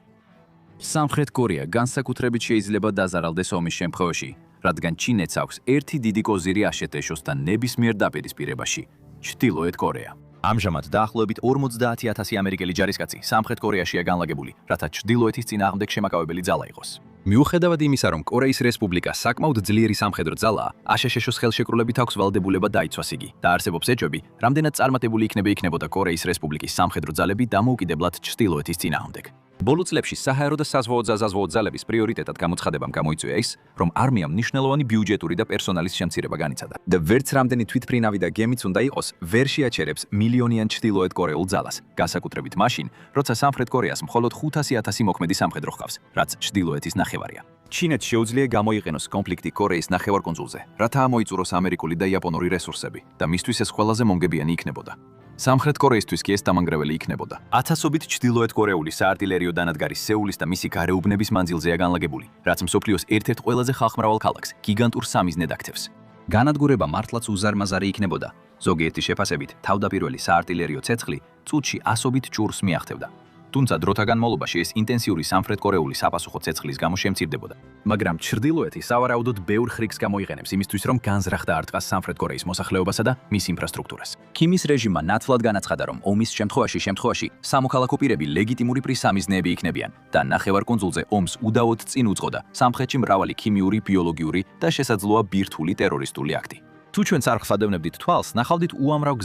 სამხრეთ კორეა განსაკუთრებით შეიძლება დაზარალდეს ომის შემთხვევაში, რადგან ჩინეთს აქვს ერთი დიდი კოზირი აშშ-სთან ნებისმიერ დაპირისპირებაში – ჩრდილოეთ კორეა. ამჟამად დაახლოებით 50,000 ამერიკელი ჯარისკაცი სამხრეთ კორეაშია განლაგებული, რათა ჩრდილოეთის წინააღმდეგ შემაკავებელი ძალა იყოს. მიუხედავად იმისა, რომ კორეის რესპუბლიკა საკმაოდ ძლიერი სამხედრო ძალაა, აშშ-ს ხელშეკრულებით აქვს ვალდებულება დაიცვას იგი და არსებობს ეჭვები, რამდენად წარმატებული იქნებოდა კორეის რესპუბლიკის სამხედრო ძალები დამოუკიდებლად ჩრდილოეთის წინააღმდეგ. ბოლო წლებში საჰაერო და საზღვაო ძალების პრიორიტეტად გამოცხადებამ გამოიწვია ის, რომ არმიამ მნიშვნელოვანი ბიუჯეტური და პერსონალის შემცირება განიცადა და ვერც რამდენი თვითმფრინავი და გემიც უნდა იყოს, ვერ შეაჩერებს მილიონიან ჩრდილოეთ კორეულ ძალას, განსაკუთრებით მაშინ, როცა სამხრეთ კორეას მხოლოდ 500,000 მოქმედი სამხედრო ჰყავს, რაც ჩრდილოეთის ნახევარია. ჩინეთს შეუძლია გამოიყენოს კონფლიქტი კორეის ნახევარკუნძულზე, რათა ამოიწუროს ამერიკული და იაპონური რესურსები და მისთვის ეს ყველაზე მომგებიანი იქნებოდა. სამხრეთ კორეისთვის კი ეს დამანგრეველი იქნებოდა. ათასობით ჩრდილოეთ კორეული საარტილერიო დანადგარი სეულის და მისი გარეუბნების მანძილზეა განლაგებული, რაც მსოფლიოს ერთ-ერთ ყველაზე ხალხმრავალ ქალაქს გიგანტურ სამიზნედ აქცევს. განადგურება მართლაც უზარმაზარი იქნებოდა. ზოგიერთი შეფასებით, თავდაპირველი საარტილერიო ცეცხლი წუთში 100-ობით ჭურს მიაღწევდა. თუმცა დროთა განმავლობაში ეს ინტენსიური სამხრეთ კორეული საპასუხო ცეცხლის გამო შემცირდებოდა. მაგრამ ჩრდილოეთი სავარაუდოდ ბევრ ხრიკს გამოიყენებს იმისთვის, რომ განზრახ დაარტყას სამხრეთ კორეის მოსახლეობასა და მის ინფრასტრუქტურას. ქიმის რეჟიმმა ნათლად განაცხადა, რომ ომის შემთხვევაში სამოქალაქო პირები ლეგიტიმური პრისამიზნეები იქნებიან და ნახევარკუნძულზე ომს უდავოდ წინ უძღოდა სამხრეთში მრავალი ქიმიური, ბიოლოგიური და შესაძლოა ბირთვული ტერორისტული აქტი. თუ ჩვენც არ ხსადევნებდით თვალს, ნახავდით უამრავ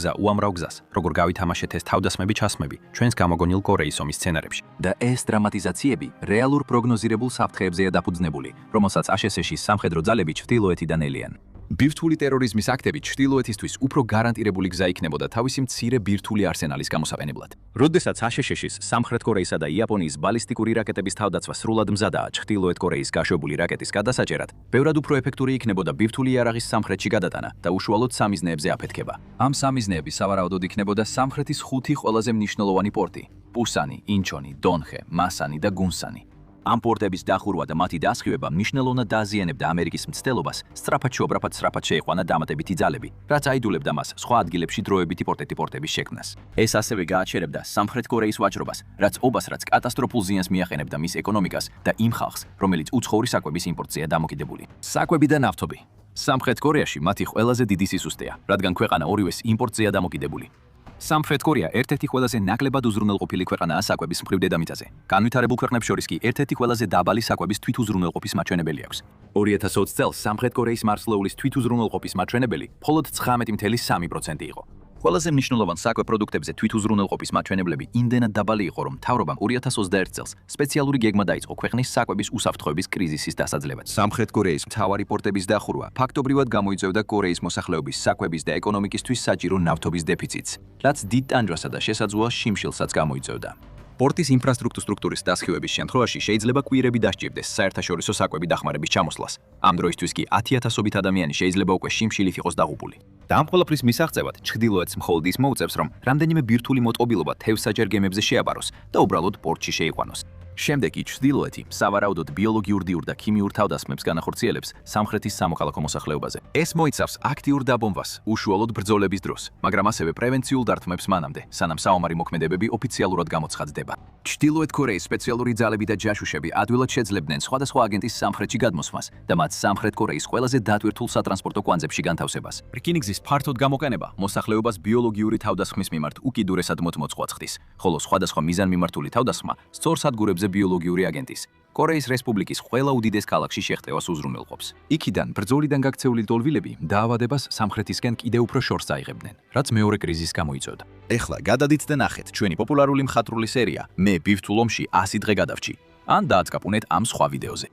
გზას, როგორ გავითამაშეთ ეს თავდასხმები ჩასხმები ჩვენს გამოგონილ კორეის ომის სცენარებში. და ეს დრამატიზაციები რეალურ პროგნოზირებულ საფრთხეებზეა დაფუძნებული, რომელსაც აშშ-ში სამხედრო ძალები ჩრდილოეთიდან ელიან. ბირთვული ტერორიზმის აქტები ჩრდილოეთისთვის უფრო გარანტირებული გზა იქნებოდა თავისი მცირე ბირთვული არსენალის გამოსაყენებლად. როდესაც აშშ-ს სამხრეთ კორეისა და იაპონიის ბალისტიკური რაკეტების თავდაცვა სრულად მზადაა ჩრდილოეთ კორეის გაშვებული რაკეტის გადასაჭერად, ბევრად უფრო ეფექტური იქნებოდა ბირთვული იარაღის სამხრეთში გადატანა და უშუალოდ სამიზნეებზე აფეთქება. ამ სამიზნეები სავარაუდოდ იქნებოდა სამხრეთის 5 ყველაზე მნიშვნელოვანი პორტი – პუსანი, ინჩონი, დონხე, მასანი და გუნსანი. ამ პორტების დახურვა და მათი დასხივება მნიშვნელოვნად დააზიანებდა ამერიკის მცდელობას სწრაფად შეიყვანა დამატებითი ძალები, რაც აიდულებდა მას სხვა ადგილებში დროებითი პორტების შექმნას. ეს ასევე გააჩერებდა სამხრეთ კორეის ვაჭრობას, რაც კატასტროფულ ზიანს მიაყენებდა მის ეკონომიკას და იმ ხალხს, რომელიც უცხოური საკვების იმპორტზეა დამოკიდებული. საკვები და ნავთობი. სამხრეთ კორეაში მათი ყველაზე დიდი სისუსტეა, რადგან ქვეყანა ორივეს იმპორტზეა დამოკიდებული. სამხრეთ კორეა ერთ-ერთი ყველაზე ნაკლებად უზრუნველყოფილი ქვეყანაა საკვების მხრივ დედამიწაზე. განვითარებულ ქვეყნებს შორის კი ერთ-ერთი ყველაზე დაბალი საკვების თვითუზრუნველყოფის მაჩვენებელი აქვს. 2020 წელს სამხრეთ კორეის მარცვლეულის თვითუზრუნველყოფის მაჩვენებელი მხოლოდ 19.3% იყო. ყველაზე მნიშვნელოვან საკვებ პროდუქტებზე თვითუზრუნველყოფის მაჩვენებლები იმდენად დაბალი იყო, რომ მთავრობამ 2021 წელს სპეციალური გეგმა დაიწყო ქვეყნის საკვების უსაფრთხოების კრიზისის დასაძლევად. სამხრეთ კორეის მთავარი პორტების დახურვა ფაქტობრივად გამოიწვევდა კორეის მოსახლეობის საკვების და ეკონომიკისთვის საჭირო ნავთობის დეფიციტს, რაც დიდ ტანჯვასა და შესაძლოა შიმშილსაც გამოიწვევდა. პორტის ინფრასტრუქტურის დასხივების შემთხვევაში შეიძლება კვირები დასჭირდეს საერთაშორისო საკვები დახმარების ჩამოსვლას. ამ დროისთვის კი 10,000-ობით ადამიანი შეიძლება უკვე შიმშილით იყოს დაღუპული. და ამ ყველაფრის მისაღწევად ჩრდილოეთს მხოლოდ ის მოუწევს, რომ რამდენიმე ბირთვული მოტყობილობა თევზსაჯერ გემებზე შეაბაროს და უბრალოდ პორტში შეიყვანოს. შემდეგ კი ჩრდილოეთი სავარაუდოდ ბიოლოგიურ დიურ და ქიმიურ თავდასხმებს განახორციელებს სამხრეთის სამოქალაქო მოსახლეობაზე. ეს მოიცავს აქტიურ დაბომბვას უშუალოდ ბრძოლების დროს, მაგრამ ასევე პრევენციულ დარტყმებს მანამდე, სანამ საომარი მოქმედებები ოფიციალურად გამოცხადდება. ჩრდილოეთ კორეის სპეციალური ძალები და ჯაშუშები ადვილად შეძლებდნენ სხვადასხვა აგენტის სამხრეთში გადმოსვლას და მათ სამხრეთ კორეის ყველაზე დატვირთულ სატრანსპორტო კვანძებში განთავსებას. რკინიგზის ფართოდ გამოყენება მოსახლეობას ბიოლოგიური თავდასხმის მიმართ უკიდურესად მოწყვეტ ხდის, ხოლო სხვადასხვა მიზანმიმართული თავდასხმა სწორ სადგურებზე ბიოლოგიური აგენტის კორეის რესპუბლიკის ყველა უდიდეს ქალაქში შეხტევას უზრუნველყოფს. იქიდან ბრძოლიდან გაქცეული ლტოლვილები დაავადებას სამხრეთისკენ კიდევ უფრო შორს აიღებდნენ, რაც მეორე კრიზისს გამოიწვევდა. ეხლა გადადით და ნახეთ ჩვენი პოპულარული მხატვრული სერია მე ბირთვულ ომში 100 დღე გადავრჩი. ან დააწკაპუნეთ ამ სხვა ვიდეოზე.